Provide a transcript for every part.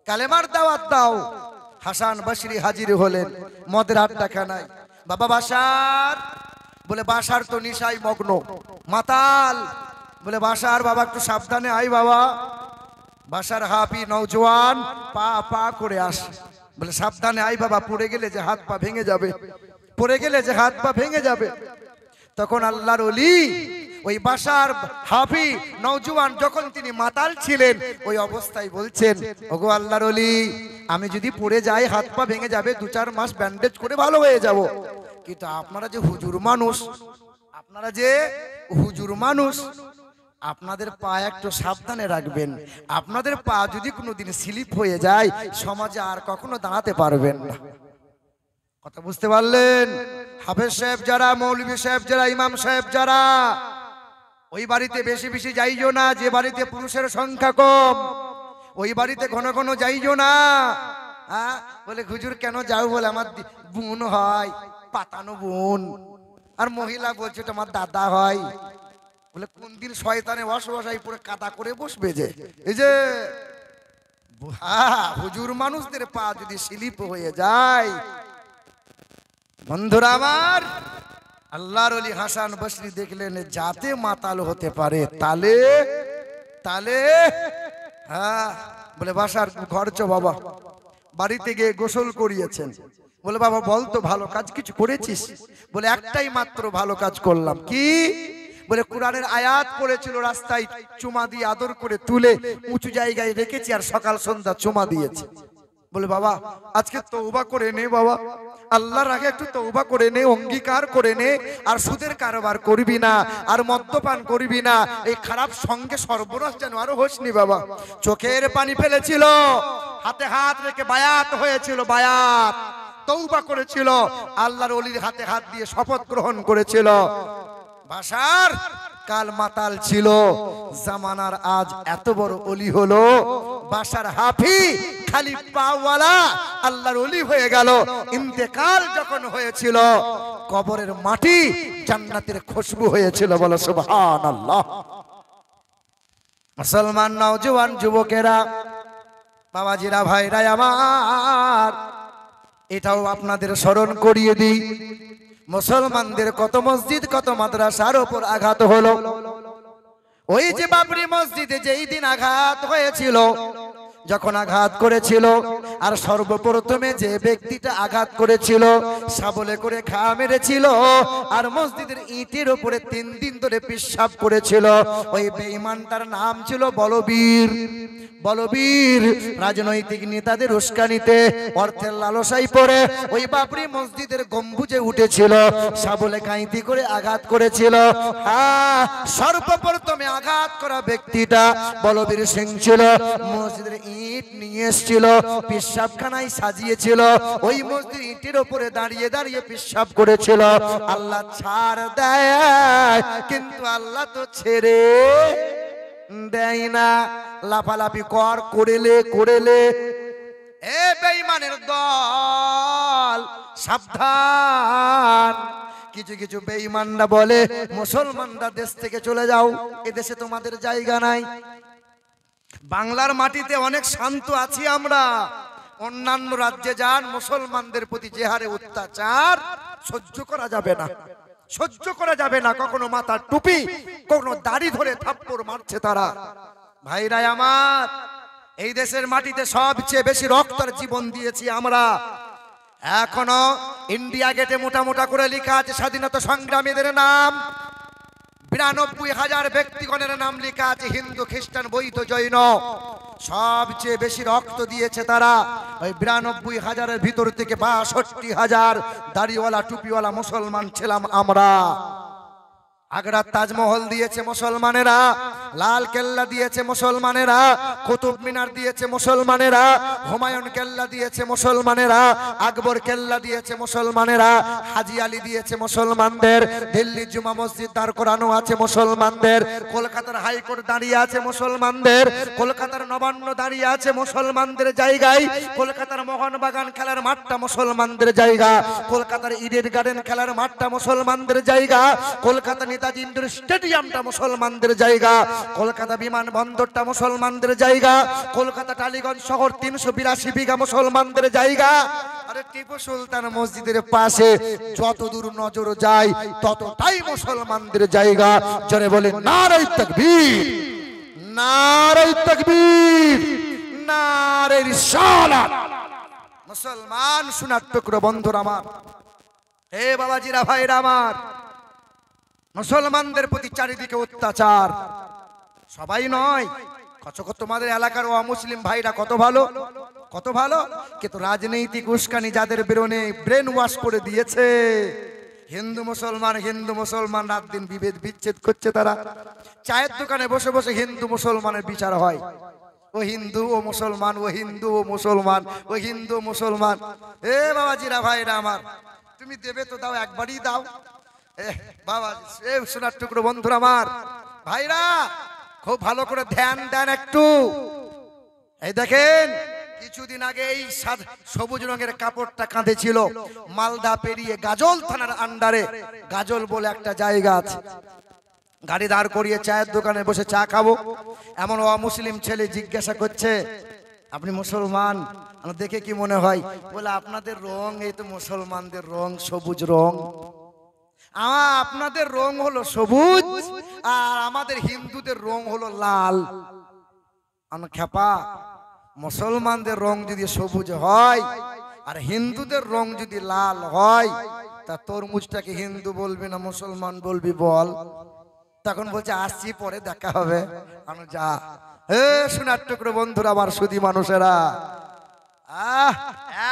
কালেমার দাওয়াত দাও। হাসান বসরি হাজির হলেন মদের আড্ডাখানায়। বাবা বাশার, বলে বাশার তো নিশায় মগ্ন, মাতাল। বলে বাশার বাবা একটু সাবধানে আয় বাবা। বাশার হাফি নওজোয়ান পা পা করে আসে। বলে সাবধানে আয় বাবা, পড়ে গেলে যে হাত পা ভেঙে যাবে, পড়ে গেলে যে হাত পা ভেঙে যাবে। তখন আল্লাহর ওলি ওই বাশার হাফি নওজোয়ান যখন তিনি মাতাল ছিলেন ওই অবস্থায় বলছেন, ওগো আল্লাহর ওলি, আমি যদি পড়ে যাই হাত পা ভেঙে যাবে, 2-4 মাস ব্যান্ডেজ করে ভালো হয়ে যাব। কিন্তু আপনারা যে হুজুর মানুষ, আপনারা যে হুজুর মানুষ, আপনাদের পা একটু সাবধানে রাখবেন। আপনাদের পা যদি কোনোদিন স্লিপ হয়ে যায় সমাজে আর কখনো দাঁড়াতে পারবেন না। কথা বুঝতে পারলেন? হাফেজ সাহেব যারা, মৌলভী সাহেব যারা, ইমাম সাহেব যারা, ওই বাড়িতে বেশি বেশি যাইও না যে বাড়িতে পুরুষের সংখ্যা কম। ওই বাড়িতে ঘন ঘন যাইও না। বলে হুজুর কেন যাও? বলে আমার বোন হয়, পাতানো বোন। আর মহিলা বলছে ওটা আমার দাদা হয়। বলে কোন দিন শয়তানে বসবাসাই পরে কাদা করে বসবে যে। এই যে হুজুর মানুষদের পা যদি স্লিপ হয়ে যায়, বন্ধুরা আমার, আল্লাহর ওলি হাসান বসরি দেখলেন যাতে মাতাল হতে পারে তালে তালে। বলে বাসার ঘর চো বাবা। বাড়িতে গিয়ে গোসল করিয়েছেন। বলে বাবা বল তো ভালো কাজ কিছু করেছিস? বলে একটাই মাত্র ভালো কাজ করলাম। কি? বলে কোরআনের আয়াত পড়েছিল, রাস্তায় চুমা দিয়ে আদর করে তুলে উঁচু জায়গায় রেখেছি আর সকাল সন্ধ্যা চুমা দিয়েছি। বলে বাবা আজকে তওবা করে নে বাবা, আল্লাহর আগে একটু তওবা করে নে, অঙ্গীকার করে নে, আর সুদের কারবার করবি না, আর মদ্যপান করবি না, এই খারাপ সঙ্গে সর্বনাশ যেন আরো হোসনি বাবা। চোখের পানি ফেলেছিল, হাতে হাত রেখে বায়াত হয়েছিল, বায়াত তওবা করেছিল, আল্লাহর ওলির হাতে হাত দিয়ে শপথ গ্রহণ করেছিল। বাশার কাল মাতাল ছিল, জামানার আজ এত বড় ওলি হলো। বাশার হাফি খালি পাওয়ালা আল্লাহর ওলি হয়ে গেল। ইন্তেকাল যখন হয়েছিল কবরের মাটি জান্নাতের খুশবু হয়েছিল। বলো সুবহানাল্লাহ। মুসলমান নওজোয়ান যুবকেরা, বাবাজিরা, ভাইরা আমার, এটাও আপনাদের স্মরণ করিয়ে দিই, মুসলমানদের কত মসজিদ কত মাদ্রাসার উপর আঘাত হলো। ওই যে বাবরি মসজিদে যেই দিন আঘাত হয়েছিল, যখন আঘাত করেছিল, আর সর্বপ্রথমে যে ব্যক্তিটা আঘাত করেছিল শাবলে করে ঘা মেরেছিল আর মসজিদের ইটের উপরে 3 দিন ধরে পেশাব করেছিল, ওই বেঈমানটার নাম ছিল বলবীর। বলবীর রাজনৈতিক নেতাদের উস্কানিতে, অর্থের লালসায় পড়ে ওই বাবরি মসজিদের গম্বুজে উঠেছিল, শাবলে কাঁইতি করে আঘাত করেছিল। সর্বপ্রথমে আঘাত করা ব্যক্তিটা বলবীর সিং ছিল। মসজিদের ইট নিয়ে এসেছিল, পেশাবখানায় সাজিয়েছিল, ওই মসজিদ ইটের উপরে দাঁড়িয়ে দাঁড়িয়ে পেশাব করেছিল। আল্লাহ ছাড় দেয়, কিন্তু আল্লাহ তো ছেড়ে দেয় না। লাফালাফি করেলে এ বেঈমানের দল সাবধান। কিছু কিছু বেঈমানরা বলে মুসলমানরা দেশ থেকে চলে যাও, এদেশে তোমাদের জায়গা নাই। বাংলার মাটিতে অনেক শান্ত আছি আমরা, অন্যান্য রাজ্যে যান, মুসলমানদের প্রতি যে হারে অত্যাচার সহ্য করা যাবে না, সহ্য করা যাবে না। কখনো মাথার টুপি, কখনো দাড়ি ধরে থাপ্পড় মারছে তারা। ভাইরা আমার, এই দেশের মাটিতে সবচেয়ে বেশি রক্ত আর জীবন দিয়েছি আমরা। এখনো ইন্ডিয়া গেটে মোটা মোটা করে লেখা আছে স্বাধীনতা সংগ্রামীদের নাম। 92,000 ব্যক্তিগণের নাম লেখা আছে, হিন্দু, খ্রিস্টান, বৌদ্ধ, জৈন। সবচেয়ে বেশি রক্ত দিয়েছে তারা। ওই 92,000-এর ভিতর থেকে 62,000 দাড়িওয়ালা টুপিওয়ালা মুসলমান ছিলাম আমরা। আগ্রার তাজমহল দিয়েছে মুসলমানেরা, লাল কেল্লা দিয়েছে মুসলমানেরা, কুতুব মিনার দিয়েছে মুসলমানেরা, হুমায়ুন কেল্লা দিয়েছে মুসলমানেরা, আকবর কেল্লা দিয়েছে মুসলমানেরা, হাজি আলী দিয়েছে মুসলমানদের, দিল্লি জুমা মসজিদ দাঁড় করানো আছে মুসলমানদের, কলকাতার হাইকোর্ট দাঁড়িয়ে আছে মুসলমানদের, কলকাতার নবান্ন দাঁড়িয়ে আছে মুসলমানদের জায়গায়, কলকাতার মোহনবাগান খেলার মাঠটা মুসলমানদের জায়গা, কলকাতার ইডেন গার্ডেন খেলার মাঠটা মুসলমানদের জায়গা, কলকাতা নেতাজি ইন্ডোর স্টেডিয়ামটা মুসলমানদের জায়গা, কলকাতা বিমানবন্দরটা মুসলমানদের জায়গা, কলকাতা টালিগঞ্জ শহর 382 বিঘা মুসলমানদের জায়গা। আরে টিপু সুলতান মসজিদের পাশে যত দূর নজর যায় ততটাই মুসলমানদের জায়গা। জোরে বলে নারে তাকবীর, নারে তাকবীর, নারে রিসালাত। মুসলমান সোনার টুকরো বন্ধুরা আমার, হে বাবাজিরা ভাইরা আমার, মুসলমানদের প্রতি চারিদিকে অত্যাচার। সবাই নয়, কত তোমাদের এলাকার অমুসলিম ভাইরা কত ভালো, কত ভালো, কিন্তু রাজনৈতিক উস্কানি যাদের ব্রেন ওয়াশ করে দিয়েছে। হিন্দু মুসলমান, হিন্দু মুসলমান, রাত দিন বিভেদ বিচ্ছেদ করছে তারা। চায়ের দোকানে বসে বসে হিন্দু মুসলমানের বিচার হয়, ও হিন্দু ও মুসলমান, ও হিন্দু ও মুসলমান, ও হিন্দু মুসলমান। এ বাবাজিরা ভাইরা আমার, তুমি দেবে তো দাও, একবারই দাও। বাবা এ সোনার টুকরো বন্ধুরা আমার, ভাইরা খুব ভালো করে ধ্যান দেন একটু। এই দেখেন, কিছুদিন আগে এই সবুজ রঙের কাপড়টা কাঁধে ছিল, মালদা পেরিয়ে গাজল থানার আন্ডারে গাজল বলে একটা জায়গা আছে। গাড়ি দাঁড় করিয়ে চায়ের দোকানে বসে চা খাবো, এমন অমুসলিম ছেলে জিজ্ঞাসা করছে, আপনি মুসলমান? দেখে কি মনে হয়? বলে আপনাদের রং এই তো মুসলমানদের রং, সবুজ রং। আপনাদের রং হলো সবুজ আর আমাদের হিন্দুদের রং হলো লাল। আমরা খেপা, মুসলমানদের রং যদি সবুজ হয় আর হিন্দুদের রং যদি লাল হয়, তা তরমুজটাকে হিন্দু বলবি না মুসলমান বলবি বল? তখন বলছে আসছি, পরে দেখা হবে। আমি যা। হে সোনার টুকরো বন্ধুরা আমার, সুধী মানুষেরা,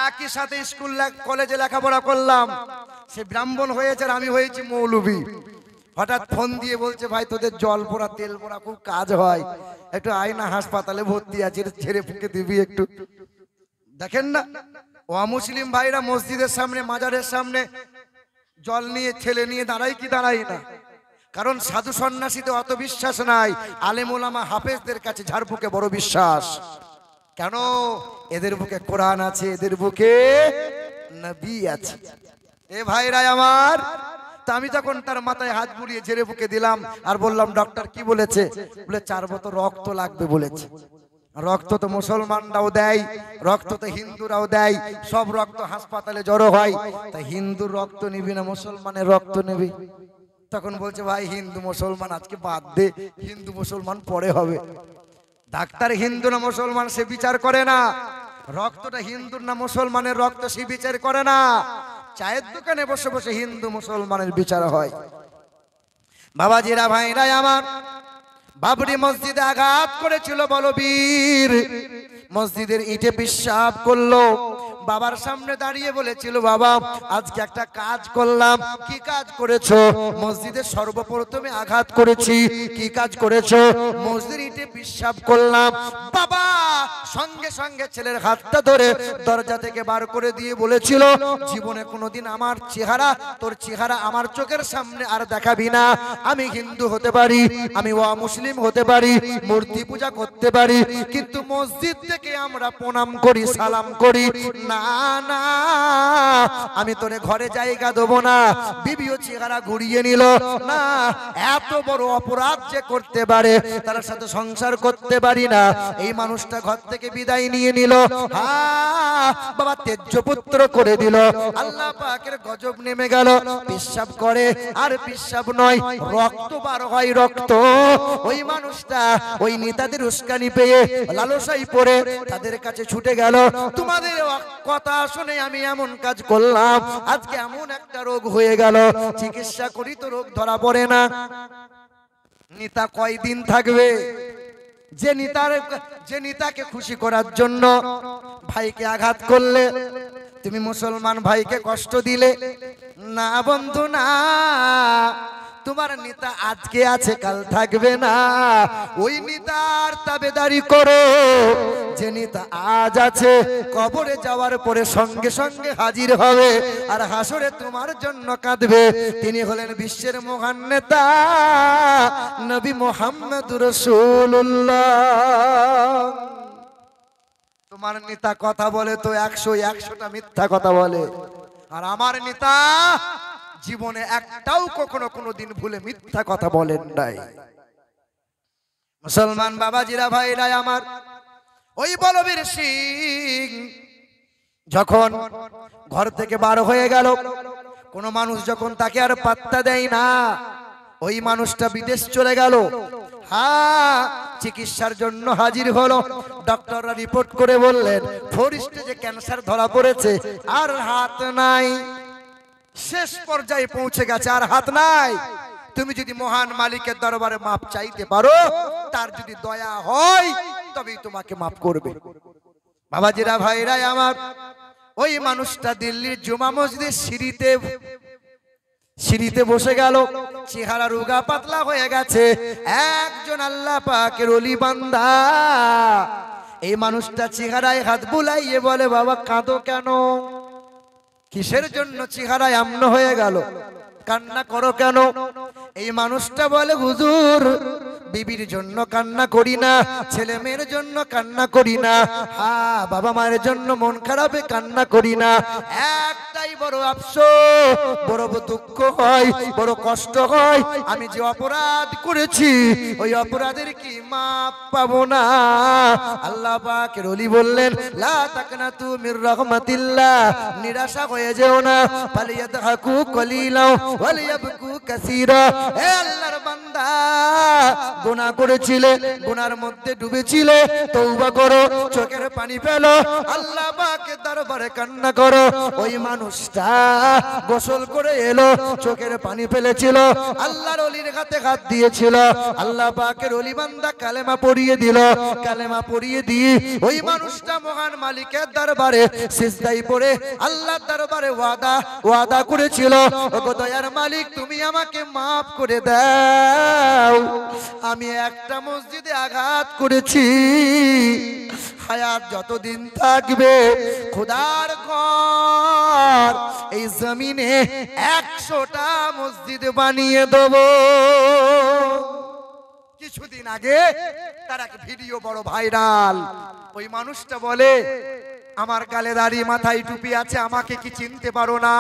একই সাথে স্কুল কলেজে লেখাপড়া করলাম। সে ব্রাহ্মণ হয়েছে আর আমি হয়েছি মৌলবী। হঠাৎ ফোন দিয়ে বলছে, ভাই তোদের জল পোড়া তেল পোড়া খুব কাজ হয়, একটু আয় না, হাসপাতালে ভর্তি আছে, ছেড়ে ফুঁকে দিবি একটু। দেখেন না, ও মুসলিম ভাইরা মসজিদের সামনে, মাজারের সামনে জল নিয়ে ছেলে নিয়ে দাঁড়াই কি দাঁড়াই না? কারণ সাধু সন্ন্যাসীতে অত বিশ্বাস নাই, আলেম ওলামা হাফেজদের কাছে ঝাড়ফুঁকে বড় বিশ্বাস। কেন? এদের বুকে কোরআন আছে, এদের বুকে নবী আছে। এ ভাইরা আমার, তা আমি তখন তার মাথায় হাত বুলিয়ে ঝেড়ে ফুঁকে দিলাম আর বললাম, ডক্টর কি বলেছে? বলে 4 বোতল রক্ত লাগবে বলেছে। রক্ত তো মুসলমানরাও দেয়, রক্ত তো হিন্দুরাও দেয়, সব রক্ত হাসপাতালে জড়ো হয়, তাই হিন্দুর রক্ত নিবি না মুসলমানের রক্ত নিবি? তখন বলছে, ভাই হিন্দু মুসলমান আজকে বাদ দে, হিন্দু মুসলমান পরে হবে। ডাক্তার হিন্দু না মুসলমান সে বিচার করে না, রক্তটা হিন্দুর না মুসলমানের রক্ত সে বিচার করে না। চায়ের দোকানে বসে বসে হিন্দু মুসলমানের বিচার হয়। বাবাজিরা ভাইরা আমার, বাবরি মসজিদে আঘাত করেছিল বলবীর, মসজিদের ইটে পেশাব করলো। বাবার সামনে দাঁড়িয়ে বলেছিল, বাবা আজকে একটা কাজ করলাম। কি কাজ করেছো? মসজিদের সর্বপ্রথমে আঘাত করেছি। কি কাজ করেছো? মসজিদের ইটে পেশাব করলাম। বাবা সঙ্গে সঙ্গে ছেলের হাতটা ধরে দরজা থেকে বার করে দিয়ে বলেছিল, জীবনে কোনোদিন আমার চেহারা, তোর চেহারা আমার চোখের সামনে আর দেখাবি না। আমি হিন্দু হতে পারি, আমি মুসলিম হতে পারি, মূর্তি পূজা করতে পারি, কিন্তু মসজিদ থেকে আমরা প্রণাম করি, সালাম করি না। না, আমি তোরে ঘরে জায়গা দেবো না। বিবিও চেহারা ঘুরিয়ে নিল, না এত বড় অপরাধ যে করতে পারে তার সাথে সংসার করতে পারি না। এই মানুষটা ঘর থেকে বিদায় নিয়ে নিল। বাবা তেজ্যপুত্র করে দিল। আল্লাহ পাকের গজব নেমে গেল। পেশাব করে আর পেশাব নয়, রক্ত বার হয়, রক্ত। ওই মানুষটা ওই নেতাদের উস্কানি পেয়ে লালসাই পড়ে তাদের কাছে ছুটে গেল। তোমাদের কথা শুনে আমি এমন কাজ করলাম, আজকে এমন একটা রোগ হয়ে গেল, চিকিৎসা করি তো রোগ ধরা পড়ে না। নেতা কয়দিন থাকবে? যে নেতাকে খুশি করার জন্য ভাইকে আঘাত করলে, তুমি মুসলমান ভাইকে কষ্ট দিলে, না বন্ধু না, তোমার নেতা আজকে আছে কাল থাকবে না। ওই নেতার তাবেদারি করো। যে নেতা আজ আছে কবরে যাওয়ার পরে সঙ্গে সঙ্গে হাজির হবে আর হাসরে তোমার জন্য কাঁদবে। তিনি হলেন বিশ্বের মহান নেতা নবী মুহাম্মদুর রাসূলুল্লাহ। তোমার নেতা কথা বলে তো 100টা মিথ্যা কথা বলে, আর আমার নেতা জীবনে একটাও কখনো কোনোদিন ভুলে মিথ্যা কথা বলেন নাই। মুসলমান বাবাজিরা ভাইরা আমার, ওই বলবীর সিং যখন ঘর থেকে বার হয়ে গেল, কোন মানুষ যখন তাকে আর পাত্তা দেয় না, ওই মানুষটা বিদেশ চলে গেল। হ্যাঁ, চিকিৎসার জন্য হাজির হলো। ডক্টররা রিপোর্ট করে বললেন 4 স্টেজে ক্যান্সার ধরা পড়েছে, আর হাত নাই, শেষ পর্যায়ে পৌঁছে গেছে, আর হাত নাই। তুমি যদি মহান মালিকের দরবারে মাপ চাইতে পারো, তার যদি দয়া হয় তবেই তোমাকে মাফ করবে। বাবাজিরা ভাইরা আমার, ওই মানুষটা দিল্লির জুমা মসজিদের সিঁড়িতে বসে গেল। চেহারা রোগা পাতলা হয়ে গেছে, একজন আল্লাহ পাকের ওলি বান্দা। এই মানুষটা চেহারায় হাত বুলাইয়ে বলে, বাবা কাঁদো কেন? কিসের জন্য চেহারায় আমন হয়ে গেল? কান্না করো কেন? এই মানুষটা বলে, হুজুর বিবির জন্য কান্না করি না, ছেলে মেয়ের জন্য কান্না করি না, হ্যাঁ বাবা মায়ের জন্য মন খারাপে কান্না করি না। একটাই বড় আফসোস, বড় দুঃখ হয়, বড় কষ্ট হয়, আমি যে অপরাধ করেছি ওই অপরাধের কি মাপ পাবো না। আল্লাহ পাকের ওলি বললেন, লা তাকনাতু মির রাহমাতিল্লাহ, নিরাশা হয়ে যেও না। ফালিয়াদহাকু কলিলা ওয়ালিয়াবকু কাসীরা। হে আল্লাহর বান্দা, গুনাহ করেছিলে, গুনার মধ্যে ডুবেছিলে, তওবা করো, চোখের পানি ফেলো, আল্লাহ পাকের দরবারে কান্না করো। ওই মানুষটা গোসল করে এলো, চোখের পানি ফেলেছিল, আল্লাহর ওলির হাতে হাত দিয়েছিল, আল্লাহ পাকের ওলি বান্দা কালেমা পড়িয়ে দিল। কালেমা পড়িয়ে দিয়ে ওই মানুষটা মহান মালিকের দরবারে সিজদায় পড়ে আল্লাহর দরবারে ওয়াদা করেছিল, ওগো দয়ার মালিক, তুমি আমাকে মাফ করে দাও। আমি একটা মসজিদে আঘাত করেছি, হায়াত যতদিন থাকবে খোদার ঘর এই জমিনে 100টা মসজিদ বানিয়ে দেব। কিছুদিন আগে তার এক ভিডিও বড় ভাইরাল। ওই মানুষটা বলে, আমার গালে দাড়ি, মাথায় টুপি আছে, আমাকে কি চিনতে পারো না?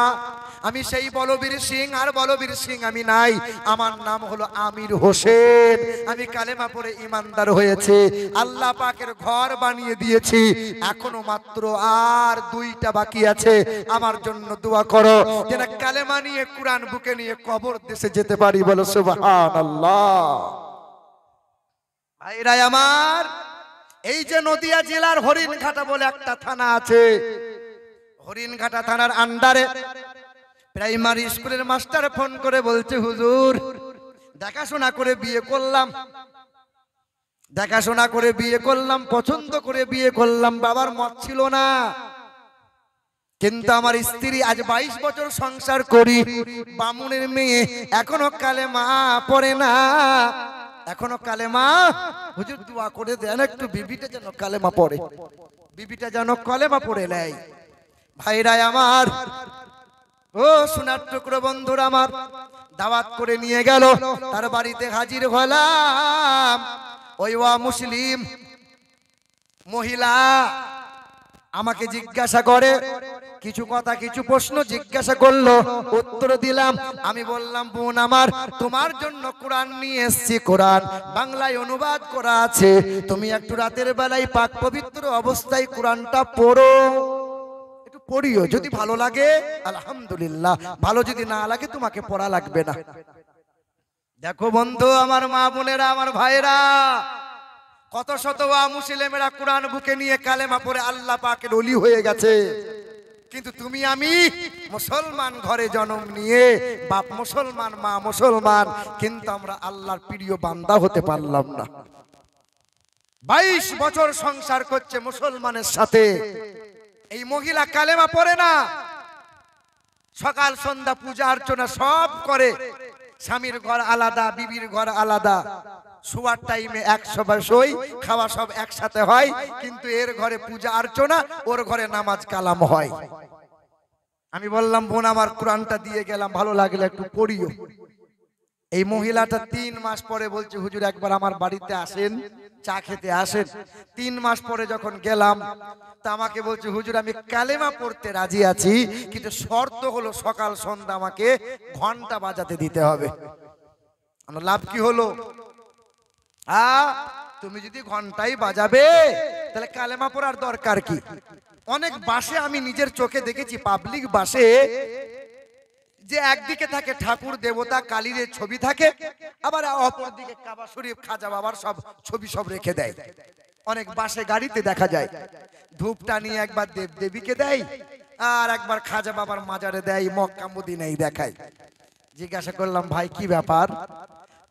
আমি সেই বলবীর সিং, আর বলবীর সিং আমি নাই, আমার নাম হলো আমির হোসেন। আমি কালেমা পড়ে ইমানদার হয়েছে, আল্লাহ পাকের ঘর বানিয়ে দিয়েছি, এখনো মাত্র আর 2টা বাকি আছে। আমার জন্য দোয়া করো যেন কালেমা নিয়ে, কুরআন বুকে নিয়ে কবর দেশে যেতে পারি। বলো সুবহানাল্লাহ। ভাইরা আমার, এই যে নদিয়া জেলার হরিণঘাটা বলে একটা থানা আছে, হরিণঘাটা থানার আন্ডারে প্রাইমারি স্কুলের মাস্টার ফোন করে বলছে, হুজুর দেখাশোনা করে বিয়ে করলাম, পছন্দ করে বিয়ে করলাম, বাবার মত ছিল না, কিন্তু আমার স্ত্রী আজ 22 বছর সংসার করি, বামুনের মেয়ে, এখনো কালেমা পড়ে না, এখনো কালেমা। হুজুর দোয়া করে দেন একটু, বিবিটা যেন কালেমা পড়ে, বিবিটা যেন কালেমা পড়ে নেয়। ভাইরা আমার, ও সোনার টুকরো বন্ধুরা আমার, দাওয়াত করে নিয়ে গেল, তার বাড়িতে হাজির হলাম। ওই মুসলিম মহিলা আমাকে জিজ্ঞাসা করে কিছু কথা, কিছু প্রশ্ন জিজ্ঞাসা করলো, উত্তর দিলাম। আমি বললাম, বোন আমার, তোমার জন্য কোরআন নিয়ে এসেছি, কোরআন বাংলায় অনুবাদ করা আছে, তুমি একটু রাতের বেলায় পাক পবিত্র অবস্থায় কোরআনটা পড়ো, একটু পড়িও, যদি ভালো লাগে আলহামদুলিল্লাহ, ভালো যদি না লাগে তোমাকে পড়া লাগবে না। দেখো বন্ধু আমার, মা বোনেরা, আমার ভাইরা, কত শত মুসলিমেরা কোরআন বুকে নিয়ে কালেমা পড়ে আল্লাহ পাকের ওলি হয়ে গেছে, কিন্তু তুমি আমি মুসলমান ঘরে জন্ম নিয়ে, বাপ মুসলমান, মা মুসলমান, কিন্তু আমরা আল্লাহর প্রিয় বান্দা হতে পারলাম না। 22 বছর সংসার করছে মুসলমানের সাথে, এই মহিলা কালেমা পড়ে না, সকাল সন্ধ্যা পূজা অর্চনা সব করে, স্বামীর ঘর আলাদা, বিবির ঘর আলাদা, শোয়ার টাইমে 100 শোয়, খাওয়া সব একসাথে হয়, কিন্তু এর ঘরে পূজা অর্চনা, ওর ঘরে নামাজ কালাম হয়। আমি বললাম, বোন আমার, কোরআনটা দিয়ে গেলাম, ভালো লাগলে একটু পড়িও। এই মহিলাটা 3 মাস পরে বলছে হুজুর একবার আমার বাড়িতে আসেন, চা খেতে আসেন। 3 মাস পরে যখন গেলাম তা আমাকে বলছে হুজুর আমি কালেমা পড়তে রাজি আছি, কিন্তু শর্ত হলো সকাল সন্ধ্যা আমাকে ঘন্টা বাজাতে দিতে হবে। আমার লাভ কি হলো? তুমি যদি ঘন্টাই বাজাবে তাহলে কালেমা পড়ার দরকার কি? অনেক বাসে আমি নিজের চোখে দেখেছি, পাবলিক বাসে, যে একদিকে থাকে ঠাকুর দেবতা কালীর ছবি থাকে, আবার অপর দিকে কাবা শরীফ খাজা বাবার সব ছবি সব রেখে দেয়। অনেক বাসে গাড়িতে দেখা যায়। ধূপটা নিয়ে একবার দেব দেবীকে দেয় আর একবার খাজা বাবার মাজারে দেয়, মক্কা মদিনায় দেখায়। জিজ্ঞাসা করলাম ভাই কি ব্যাপার?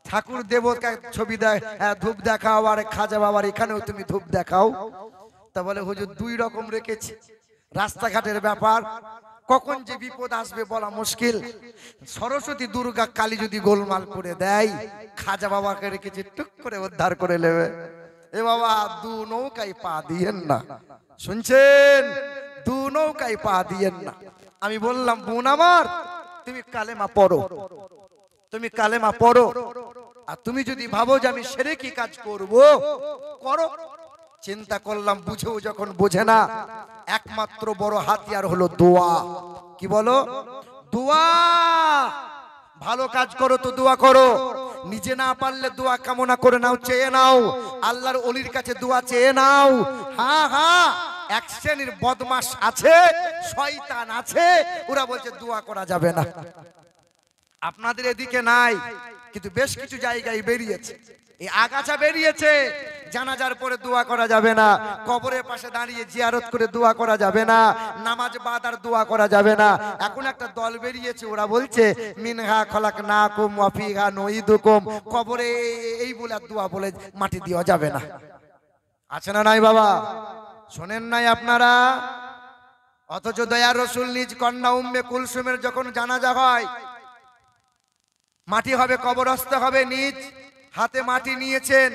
ঠাকুর দেবতার ছবি দেয়, ধূপ দেখাও, আর খাজা বাবার এখানেও তুমি ধূপ দেখাও। তা বলে হুজুর 2 রকম রেখেছি, রাস্তাঘাটের ব্যাপার, কখন যে বিপদ আসবে বলা মুশকিল। সরস্বতী দুর্গা কালী যদি গোলমাল করে দেয়, খাজা বাবাকে রেখেছি টুক করে উদ্ধার করে নেবে। এ বাবা 2 নৌকায় পা দিয়েন না, শুনছেন? 2 নৌকায় পা দিয়েন না। আমি বললাম বোন আমার, তুমি কালেমা পড়ো, তুমি কালেমা পড়ো, আর তুমি যদি ভাবো যে আমি শিরকি কাজ করব, করো। চিন্তা করলাম, বুঝেও যখন বোঝে না, একমাত্র বড় হাতিয়ার হলো দোয়া। কি বলো? দোয়া। ভালো কাজ করো তো দোয়া করো, নিজে না পারলে দোয়া কামনা করে নাও, চেয়ে নাও, আল্লাহর ওলির কাছে দোয়া চেয়ে নাও। হ্যাঁ হ্যাঁ, এক শ্রেণীর বদমাশ আছে, শয়তান আছে, ওরা বলছে দোয়া করা যাবে না। আপনাদের এদিকে নাই, কিন্তু বেশ কিছু জায়গায় বেরিয়েছে, এই আগাছা বেরিয়েছে। জানাজার পরে দোয়া করা যাবে না, কবরের পাশে দাঁড়িয়ে জিয়ারত করে দোয়া করা যাবে না, নামাজ বাদ আর দোয়া করা যাবে না। এখন একটা দল বেরিয়েছে, ওরা বলছে মিনহা খলাকনাকুম ওয়া ফিহা নুঈদুকুম, কবরে এই বলে দোয়া বলে মাটি দেওয়া যাবে না। আছে না নাই বাবা? শোনেন নাই আপনারা? অথচ দয়ার রাসূল নিজ কন্যা উম্মে কুলসুমের যখন জানাজা হয়, মাটি হবে, কবরস্থ হবে, নিজ হাতে মাটি নিয়েছেন।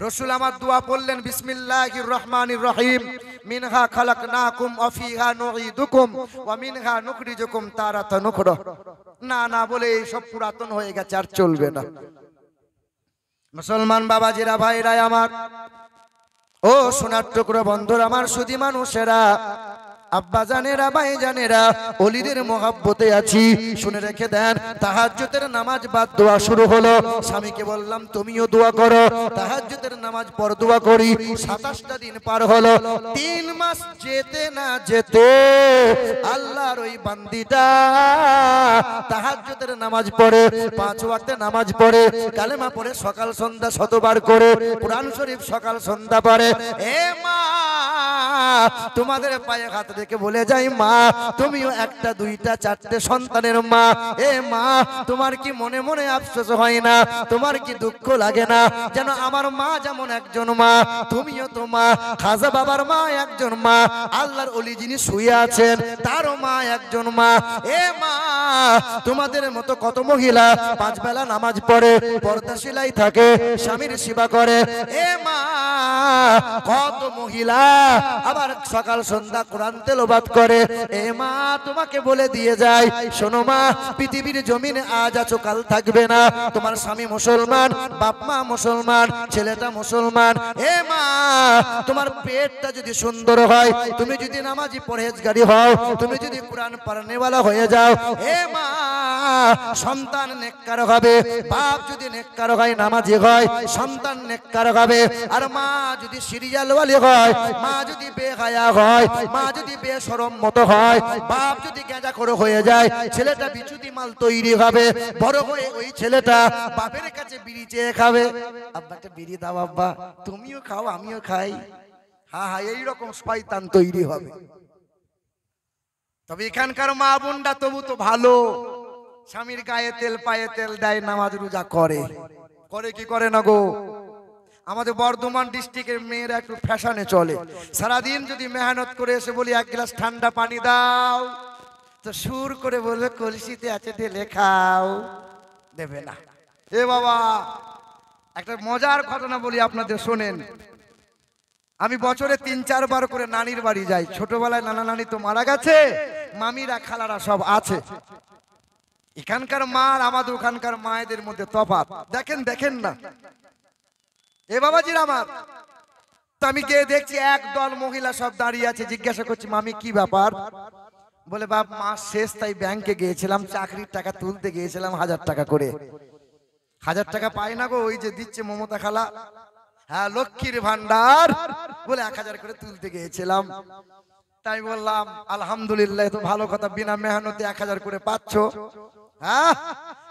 রাসূল আমার দোয়া পড়লেন বিসমিল্লাহির রহমানির রহিম, মিনহা খালাকনাকুম ওয়া ফিহা নুঈদুকুম ওয়া মিনহা নুখরিজুকুম তারাতান উখরা। না না বলে এই সব পুরাতন হয়ে গেছে, আর চলবে না। মুসলমান বাবাজিরা, ভাইরা আমার, ও সোনার টুকরো বন্ধুরা আমার, সুধী মানুষেরা, আব্বা জানেরা, ভাই জানেরা, ওলিদের মহব্বতে আছি, শুনে রেখে দেন। তাহাজ্জুদের নামাজ বাদ দোয়া শুরু হলো। স্বামীকে বললাম তুমিও দোয়া করো, তাহাজ্জুদের নামাজ পড়, দোয়া করি। 27টা দিন পার হলো, 3 মাস যেতে না যেতে আল্লাহর ওই বান্দিটা তাহাজ্জুদের নামাজ পড়ে, 5 ওয়াক্তে নামাজ পড়ে, কালেমা পড়ে, সকাল সন্ধ্যা শতবার করে, কুরআন শরীফ সকাল সন্ধ্যা পড়ে। এ মা, তোমাদের পায়ে হাত রেখে বলে যাই, মা তুমিও 1টা 2টা 4টে সন্তানের মা। এ মা, তোমার কি মনে মনে আফসোস হয় না? তোমার কি দুঃখ লাগে না? যেন আমার মা যেমন একজন মা, তুমিও তো মা। খাজা বাবার মা একজন মা, আল্লাহর ওলি যিনি শুয়ে আছেন তারও মা একজন মা। এ মা, তোমাদের মতো কত মহিলা 5 বেলা নামাজ পড়ে, পর্দাশীলাই থাকে, স্বামীর সেবা করে। এ মা, কত মহিলা আবার সকাল সন্ধ্যা কোরআন তেলাওয়াত করে। এ মা, তোমাকে বলে দিয়ে যায়, শোনো মা, পৃথিবীর জমিনে আজ আছো কাল থাকবে না। তোমার স্বামী মুসলমান, বাপ মা মুসলমান, ছেলেটা মুসলমান। এ মা, তোমার পেটটা যদি সুন্দর হয়, তুমি যদি নামাজি পরহেজগারি হও, তুমি যদি কোরআন পড়নেওয়ালা হয়ে যাও, এ মা, সন্তান নেককার হবে। বাপ যদি নেককার হয়, নামাজি হয়, সন্তান নেককার হবে। আর মা যদি সিরিয়াল ওয়ালি হয়, মা যদি বেহায়া হয়, মা যদি বেশরম মতো হয়, বাপ যদি গাঁজাখোর হয়ে যায়, ছেলেটা বিচুতি মাল তৈরি হবে। বড় হয়ে ওই ছেলেটা বাপের কাছে বিড়ি চেয়ে খাবে, আব্বাকে বিড়ি দাও, আব্বা তুমিও খাও আমিও খাই। হ্যাঁ হ্যাঁ, এইরকম শয়তান তৈরি হবে। তবে এখানকার মা বোনরা তবু তো ভালো, স্বামীর গায়ে তেল পায়ে তেল দেয়, নামাজ রোজা করে। করে কি করে না গো? আমাদের বর্ধমান ডিস্ট্রিক্টের মেয়েরা একটু ফ্যাশনে চলে। সারাদিন যদি মেহনত করে এসে বলি 1 গ্লাস ঠান্ডা পানি দাও, তো সুর করে বলবে কলসিতে আছে ঢেলে খাও, দেবে না। এ বাবা, একটা মজার ঘটনা বলি আপনাদের, শোনেন। আমি বছরে 3-4 বার করে নানির বাড়ি যাই। ছোটবেলায় নানা নানি তো মারা গেছে, মামিরা খালারা সব আছে। এখানকার মা আর আমাদের ওখানকার মায়েদের মধ্যে তফাৎ দেখেন, দেখেন না এ বাবাজির আমার। তো আমি গিয়ে দেখছি একদল মহিলা সব দাঁড়িয়ে আছে, জিজ্ঞাসা করছি মামি কি ব্যাপার? বলে বাপ মাস শেষ তাই ব্যাংকে গিয়েছিলাম, চাকরির টাকা তুলতে গিয়েছিলাম 1000 টাকা করে। 1000 টাকা পাই না গো, ওই যে দিচ্ছে মমতা খালা, হ্যাঁ লক্ষ্মীর ভান্ডার, বলে 1000 করে তুলতে গিয়েছিলাম। তাই বললাম আলহামদুলিল্লাহ, তো ভালো কথা, বিনা মেহনতে 1000 করে পাচ্ছ। হ্যাঁ,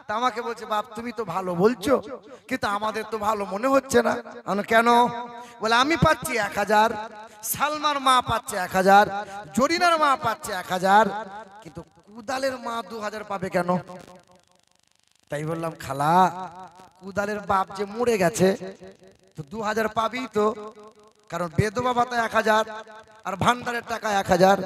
তা আমাকে বলছে বাপ তুমি তো ভালো বলছো, কিন্তু আমাদের তো ভালো মনে হচ্ছে না। কেন? বলে আমি পাচ্ছি 1000, সালমার মা পাচ্ছে 1000, জরিনার মা পাচ্ছে 1000, কিন্তু কুদালের মা 2000 পাবে কেন? তাই বললাম খালা, কুদালের বাপ যে মরে গেছে, তো 2000 পাবি তো, কারণ বেদবা ভাতা 1000 আর ভান্ডারের টাকা 1000।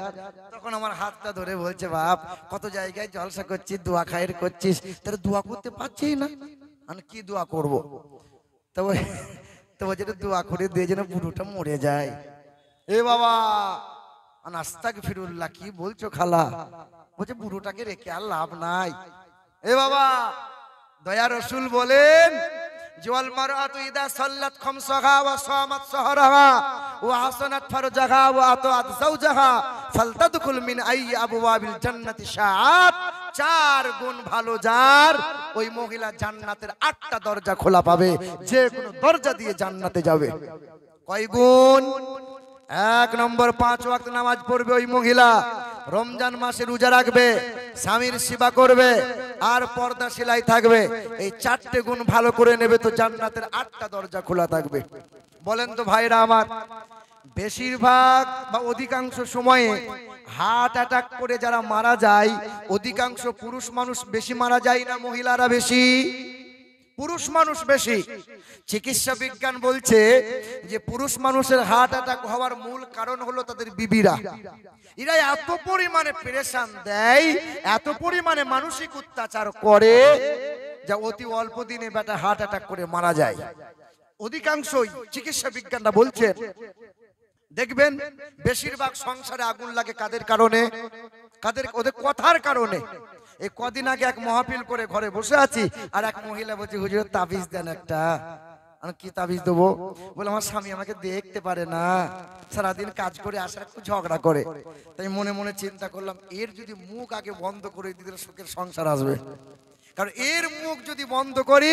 তখন আমার হাতটা ধরে বলছে বাপ কত জায়গায় জলসা করছিস, দোয়া খায়ের করছিস, তাহলে দোয়া করতে পারছি না, আমি কি দোয়া করবো? তো বলছে দোয়া করে দিয়ে যেন বুড়োটা মরে যায়। এ বাবা আস্তাগফিরুল্লাহ, কি বলছো খালা? বলছে বুড়োটাকে রেখে আর লাভ নাই। এ বাবা দয়া রসুল বলেন জওয়াল মারআতু ইদা সাল্লাত খামসাহা ওয়া সামাত সাহরাহা ওয়া হাসানাত ফারজাহা ওয়া আতাত যাওজাহা ফালতাদখুল মিন আই আবওয়াবিল জান্নাতি শাআত। 4 গুণ ভালো যার, ওই মহিলা জান্নাতের 8টা দরজা খোলা পাবে, যে কোনো দরজা দিয়ে জান্নাতে যাবে। কয় গুণ? 1 নম্বর 5 ওয়াক্ত নামাজ পড়বে ওই মহিলা, রমজান মাসে রোজা রাখবে, স্বামীর সেবা করবে, আর পর্দা সেলাই থাকবে। এই 4টে গুণ ভালো করে নেবে তো জান্নাতের 8টা দরজা খোলা থাকবে। বলেন তো ভাইরা আমার, বেশিরভাগ বা অধিকাংশ সময়ে হার্ট অ্যাটাক করে যারা মারা যায়, অধিকাংশ পুরুষ মানুষ বেশি মারা যায় না মহিলারা বেশি? পুরুষ মানুষ বেশি। চিকিৎসা বিজ্ঞান বলছে যে পুরুষ মানুষের হার্ট অ্যাটাক হওয়ার মূল কারণ হলো তাদের বিবিরা। এরা এত পরিমাণে প্রেশান দেয়, এত পরিমাণে মানসিক অত্যাচার করে, যা অতি অল্প দিনে বেটা হার্ট অ্যাটাক করে মারা যায়। অধিকাংশই চিকিৎসা বিজ্ঞানরা বলছেন, দেখবেন বেশিরভাগ সংসারে আগুন লাগে কাদের কারণে? ওদের কথার কারণে। এই কদিন আগে এক মাহফিল করে ঘরে বসে আছি, আর এক মহিলা বলছে হুজুর তাবিজ দেন একটা। আমি কি তাবিজ দেবো? বলে আমার স্বামী আমাকে দেখতে পারে না, সারাদিন কাজ করে আসার একটু ঝগড়া করে। তাই মনে মনে চিন্তা করলাম এর যদি মুখ আগে বন্ধ করে দিতে সুখের সংসার আসবে, কারণ এর মুখ যদি বন্ধ করি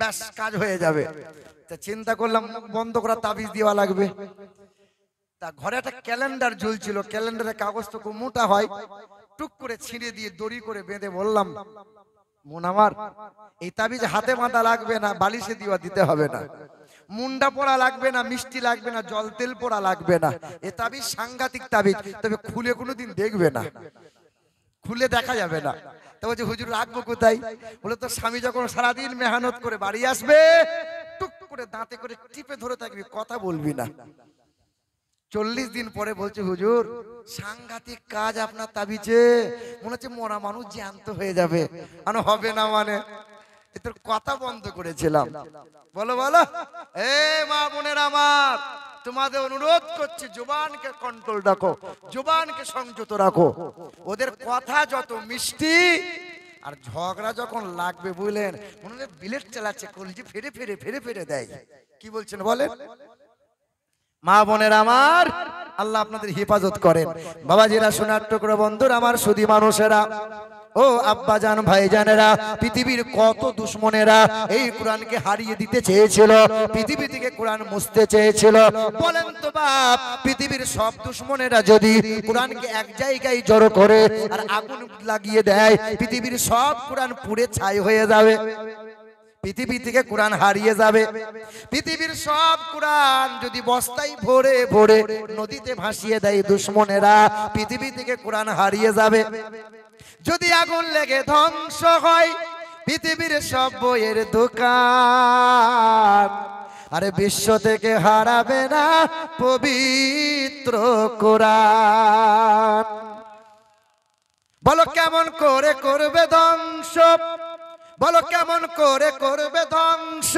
ব্যাস কাজ হয়ে যাবে। তা চিন্তা করলাম মুখ বন্ধ করা তাবিজ দেওয়া লাগবে। তা ঘরে একটা ক্যালেন্ডার ঝুলছিল, ক্যালেন্ডারের কাগজ তো খুব মোটা হয়, টুক করে ছিঁড়ে দিয়ে দড়ি করে বেঁধে বললাম মন আমার, এই তাবিজ হাতে বাঁধা লাগবে না, বালিশে দিওয়া দিতে হবে না, মুন্ডা পড়া লাগবে না, মিষ্টি লাগবে না, জল তেল পড়া লাগবে না। এ তাবিজ সাংঘাতিক তাবিজ, তবে খুলে কোনোদিন দেখবে না, খুলে দেখা যাবে না। তো বলছে হুজুর রাখবো কোথায়? বলে তোর স্বামী যখন সারাদিন মেহনত করে বাড়ি আসবে, টুক করে দাঁতে করে টিপে ধরে থাকবি, কথা বলবি না। 40 দিন পরে বলছে হুজুর সাংঘাতিক কাজ আপনার তাবিজে, মনে হচ্ছে মরা মানুষ জ্যান্ত হয়ে যাবে। হবে না মানে তোর কথা বন্ধ করেছিলাম। বলো বলো এ মা বোনের আমার, তোমাদের অনুরোধ করছি জবানকে কন্ট্রোল রাখো, জবানকে সংযত রাখো। ওদের কথা যত মিষ্টি, আর ঝগড়া যখন লাগবে বুঝলেন মনে হয় বিলেট চালাচ্ছে, কলজি ফেরে ফেরে ফেরে ফেরে দেয়। কি বলছেন বলেন? মা বোনের আমার, আল্লাহ আপনাদের হেফাজত করেন। বাবাজিরা, সোনার টুকরো বন্ধুরা আমার, সুধী মানুষেরা, ও আব্বা জান ভাই জানেরা, পৃথিবীর কত দুশ্মনেরা এই কোরআনকে হারিয়ে দিতে চেয়েছিল, পৃথিবী থেকে কোরআন মুছতে চেয়েছিল। বলেন তো বাপ, পৃথিবীর সব দুশ্মনেরা যদি কোরআনকে এক জায়গায় জড়ো করে আর আগুন লাগিয়ে দেয়, পৃথিবীর সব কোরআন পুড়ে ছাই হয়ে যাবে, পৃথিবী থেকে কোরআন হারিয়ে যাবে। পৃথিবীর সব কোরআন যদি বস্তায় ভরে ভরে নদীতে ভাসিয়ে দেয় দুশ্মনেরা, পৃথিবী থেকে কোরআন হারিয়ে যাবে। যদি আগুন লেগে ধ্বংস হয় পৃথিবীর সব বইয়ের দোকান, আরে বিশ্ব থেকে হারাবে না পবিত্র কোরআন। বলো কেমন করে করবে ধ্বংস, বলো কেমন করে করবে ধ্বংস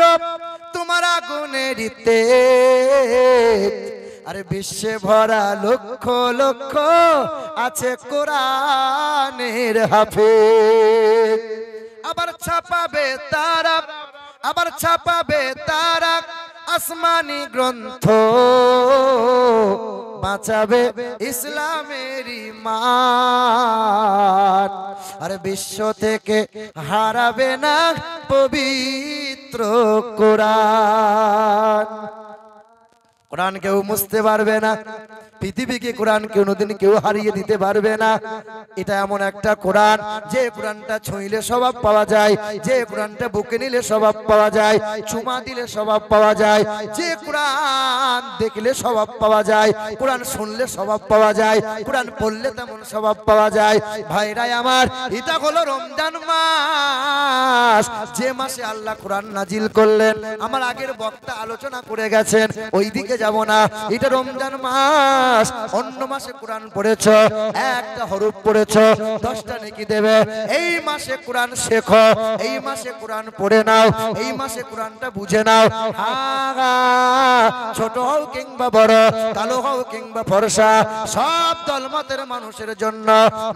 তোমার আগুনের তেজ, আরে বিশ্বে ভরা লক্ষ লক্ষ আছে কোরআনের হাফেজ। আবার ছাপাবে তারা আসমানি গ্রন্থ, বাঁচাবে ইসলামের ঈমান। আরে বিশ্ব থেকে হারাবে না পবিত্র কোরআন। কোরআন কেউ মুছতে পারবে না, পৃথিবীকে কোরআন কোনোদিন কেউ হারিয়ে দিতে পারবে না। এটা এমন একটা কোরআন, যে কোরআনটা ছুঁইলে স্বভাব পাওয়া যায়, যে কোরআনটা বুকে নিলে স্বভাব পাওয়া যায়, চুমা দিলে স্বভাব পাওয়া যায়, যে কোরআন দেখলে স্বভাব পাওয়া যায়, কোরআন শুনলে স্বভাব পাওয়া যায়, কোরআন পড়লে তেমন স্বভাব পাওয়া যায়। ভাইরাই আমার, এটা হলো রমজান মাস, যে মাসে আল্লাহ কোরআন নাজিল করলেন। আমার আগের বক্তা আলোচনা করে গেছেন, ওইদিকে যাব না। এটা রমজান মাস। অন্য মাসে কোরআন পড়েছ, একটা হরফ পড়েছ, 10টা নেকি দেবে। এই মাসে কোরআন শেখো, এই মাসে কোরআন পড়ে নাও, এই মাসে কোরআনটা বুঝে নাও। ছোট হও কিংবা বড়, কালো হও কিংবা ফর্সা, সব দলমতের মানুষের জন্য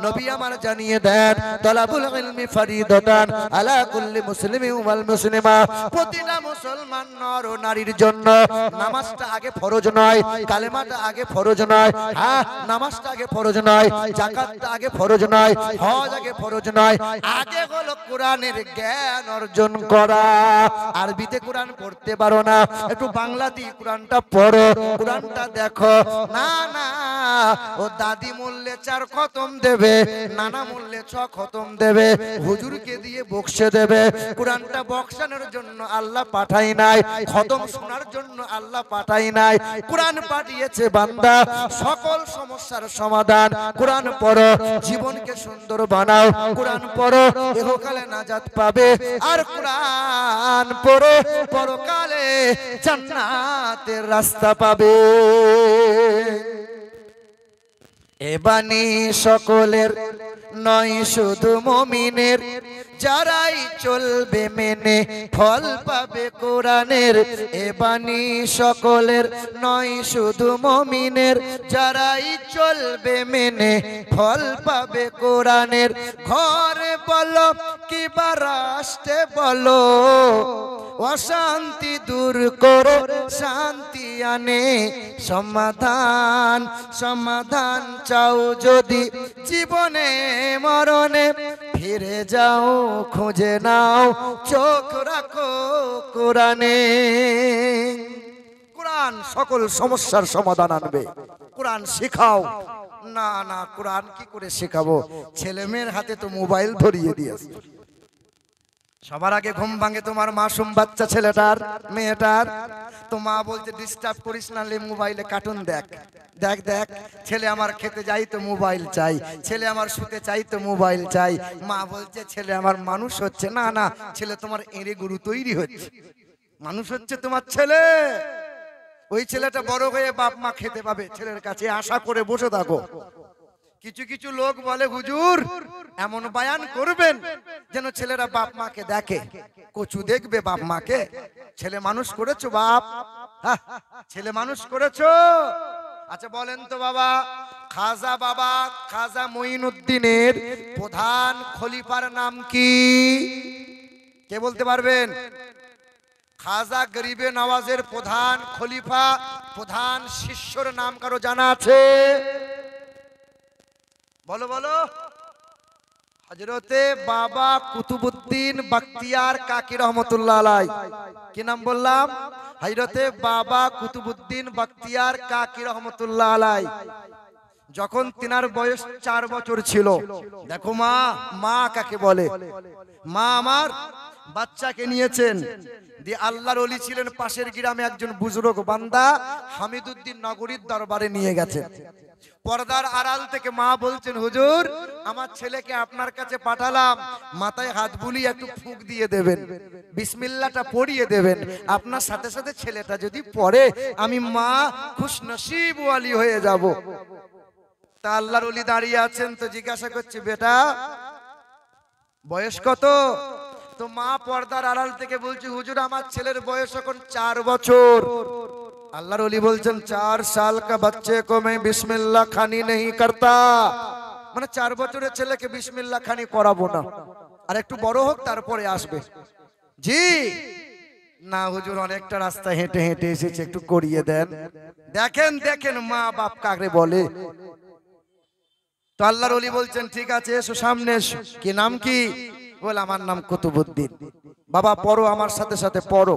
নবী আমার জানিয়ে দেন, তলাবুল ইলমি ফরিদাতান আলা কুল্লি মুসলিমিন ওয়াল মুসলিমা। প্রতিটা মুসলমান নর ও নারীর জন্য নামাজটা আগে ফরজ নয়, কালেমাটা আগে ফরজ নয়, হ্যাঁ নামাজটা আগে ফরজ নয়, যাকাতটা আগে ফরজ নয়, হজ আগে ফরজ নয়। আগে হলো কোরআনের জ্ঞান অর্জন করা। আরবিতে কোরআন পড়তে পারো না, একটু বাংলাতে কোরআনটা পড়ো, কোরআনটা দেখো। না না, ও দাদি মূল্যে 4 খতম দেবে, নানা মূল্যে 6 খতম দেবে, হুজুরকে দিয়ে বক্সে দেবে। কোরআনটা বক্সানোর জন্য আল্লাহ পাঠাই নাই, খতম শোনার জন্য আল্লাহ পাঠাই নাই। কোরআন পাঠিয়েছে বান্দা সকল সমস্যার সমাধান। কোরআন পড়ো, জীবনকে সুন্দর বানাও। কোরআন পড়ো, ইহকালে নাজাত পাবে। আর কোরআন পড়ো, পরকালে জান্নাতের রাস্তা পাবে। এ বাণী সকলের নয়, শুধু মুমিনের, যারাই চলবে মেনে ফল পাবে কোরআনের। এ বাণী সকলের নয়, শুধু মুমিনের, যারাই চলবে মেনে ফল পাবে কোরআনের। ঘরে বলো কিবা রাষ্ট্রে বলো, অশান্তি দূর করে শান্তি আনে। সমাধান সমাধান চাও যদি জীবনে মরণে, ফিরে যাও খুঁজে নাও, চোখ রাখো কোরআনে। কোরআন সকল সমস্যার সমাধান আনবে। কোরআন শেখাও। না না, কোরআন কি করে শেখাবো? ছেলে মেয়ের হাতে তো মোবাইল ধরিয়ে দিয়েছে। সবার আগে ঘুম ভাঙে তোমার মাসুম বাচ্চা ছেলেটার, মেয়েটার। তো মা বলছে ডিস্টার্ব করিস না, লে মোবাইলে কার্টুন দেখ। দেখ দেখ, ছেলে আমার খেতে যাই তো মোবাইল চাই, ছেলে আমার শুতে চাই তো মোবাইল চাই। মা বলছে ছেলে আমার মানুষ হচ্ছে। না না, ছেলে তোমার এঁড়ে গরু তৈরি হচ্ছে, মানুষ হচ্ছে তোমার ছেলে। ওই ছেলেটা বড় হয়ে বাপ মা খেতে পাবে, ছেলের কাছে আশা করে বসে থাকো। কিছু কিছু লোক বলে হুজুর এমন বয়ান করবেন যেন ছেলেরা বাপ মাকে দেখে। কচু দেখবে বাপ মাকে? ছেলে মানুষ করেছো বাপ, ছেলে মানুষ করেছো? আচ্ছা বলেন তো বাবা, বাবা খাজা মঈনুদ্দিনের প্রধান খলিফার নাম কি? কে বলতে পারবেন? খাজা গরিবে নওয়াজের প্রধান খলিফা, প্রধান শিষ্যর নাম কারো জানা আছে? বলো বলো। হযরতে বাবা কুতুবউদ্দিন বখতিয়ার কাকি রহমতুল্লাহ আলাই। কি নাম বললাম? হযরতে বাবা কুতুবউদ্দিন বখতিয়ার কাকি রহমতুল্লাহ আলাই। যখন তিনার বয়স 4 বছর ছিল, দেখো মা, মা কাকে বলে? মা আমার বাচ্চাকে নিয়েছেন দিয়ে আল্লাহর ওলি ছিলেন পাশের গ্রামে একজন বুজুর্গ বান্দা হামিদউদ্দিন নগরীর দরবারে নিয়ে গেছেন। পর্দার আড়াল থেকে মা বলছেন, হুজুর আমার ছেলেকে আপনার কাছে পাঠালাম, মাথায় হাত বুলিয়ে একটু ফুঁক দিয়ে দেবেন, বিসমিল্লাহটা পড়িয়ে দেবেন। আপনার সাথে সাথে ছেলেটা যদি পড়ে আমি মা খুশনসিব ওয়ালি হয়ে যাব। তা আল্লাহর ওলি দাঁড়িয়ে আছেন, তো জিজ্ঞাসা করছে বেটা বয়স কত? তো মা পর্দার আড়াল থেকে বলছে, হুজুর আমার ছেলের বয়স এখন 4 বছর। अल्लाह रली बोलছেন 4 साल का बच्चे को मैं बिस्मिल्लाह खानी नहीं करता, মানে 4 বছরের ছেলেকে বিসমিল্লাহ খানি করাবো না, আর একটু বড় হোক তারপরে আসবে। জি না হুজুর, অনেকটা রাস্তা হেঁটে হেঁটে এসেছে, একটু করিয়ে দেন। দেখেন দেখেন মা বাপ কাকে বলে। তো আল্লাহর ওলি বলছেন ঠিক আছে এসো সামনে এসো। কি নাম কি? বলে আমার নাম কুতুবউদ্দিন। বাবা পড়ো আমার সাথে সাথে পড়ো।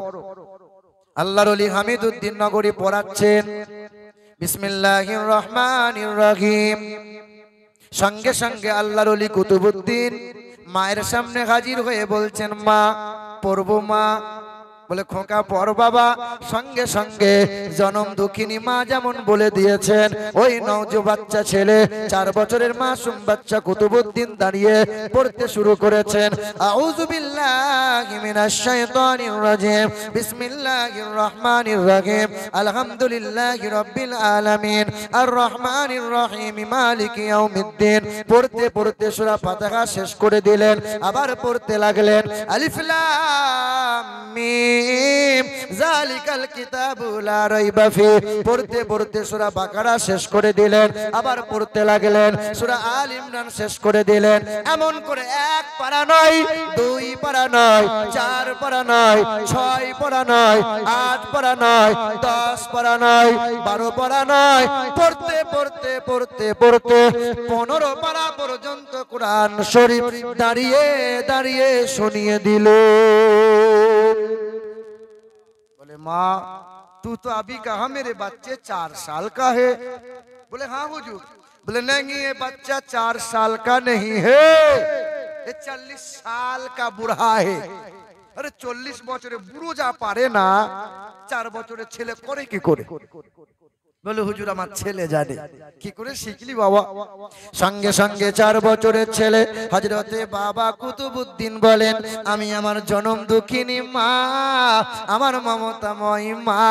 আল্লাহর ওলি হামিদউদ্দিন নগরী পড়াচ্ছেন বিসমিল্লাহির রহমানির রহিম। সঙ্গে সঙ্গে আল্লাহর ওলি কুতুবউদ্দিন মায়ের সামনে হাজির হয়ে বলছেন মা পড়বো মা। বলে খোকা পড় বাবা। সঙ্গে সঙ্গে জনম দুঃখিনী মা যেমন বলে দিয়েছেন ওই নওজো বাচ্চা ছেলে 4 বছরের মাসুম বাচ্চা কুতুবউদ্দিন দাঁড়িয়ে পড়তে শুরু করেছেন আউযু বিল্লাহি মিনাশ শাইতানির রাজিম বিসমিল্লাহির রহমানির রহিম আলহামদুলিল্লাহি রাব্বিল আলামিন আর রহমানির রহিম মালিকি ইয়াউমিদ্দিন। পড়তে পড়তে সূরা ফাতিহা শেষ করে দিলেন, আবার পড়তে লাগলেন আলিফ লাম মিম জালিকাল কিতাবু লা রাইবা ফি। পড়তে পড়তে সূরা বাকারা শেষ করে দিলেন, আবার পড়তে লাগলেন সূরা আল ইমরান শেষ করে দিলেন। এমন করে 1 পারা নয়, 2 পারা নয়, 4 পারা নয়, 6 পারা নয়, 8 পারা নয়, 10 পারা নয়, 12 পারা নয়, পড়তে পড়তে পড়তে পড়তে 15 পারা পর্যন্ত কোরআন শরীফ দাঁড়িয়ে দাঁড়িয়ে শুনিয়ে দিল। माँ तू तो अभी कहा मेरे बच्चे 4 साल का है? बोले हाँ हुजूर। बोले नहीं ये बच्चा 4 साल का नहीं है, ये 40 साल का बूढ़ा है। अरे 40 বছরে বুড়ো যা পারে না 4 বছরের ছেলে করে কি করে? বলে হুজুর আমার ছেলে জানে। কি করে শিখলি বাবা? সঙ্গে সঙ্গে 4 বছরের ছেলে হযরতে বাবা কুতুবউদ্দিন বলেন আমি আমার জনম দুঃখিনী মা, আমার মমতাময়ী মা,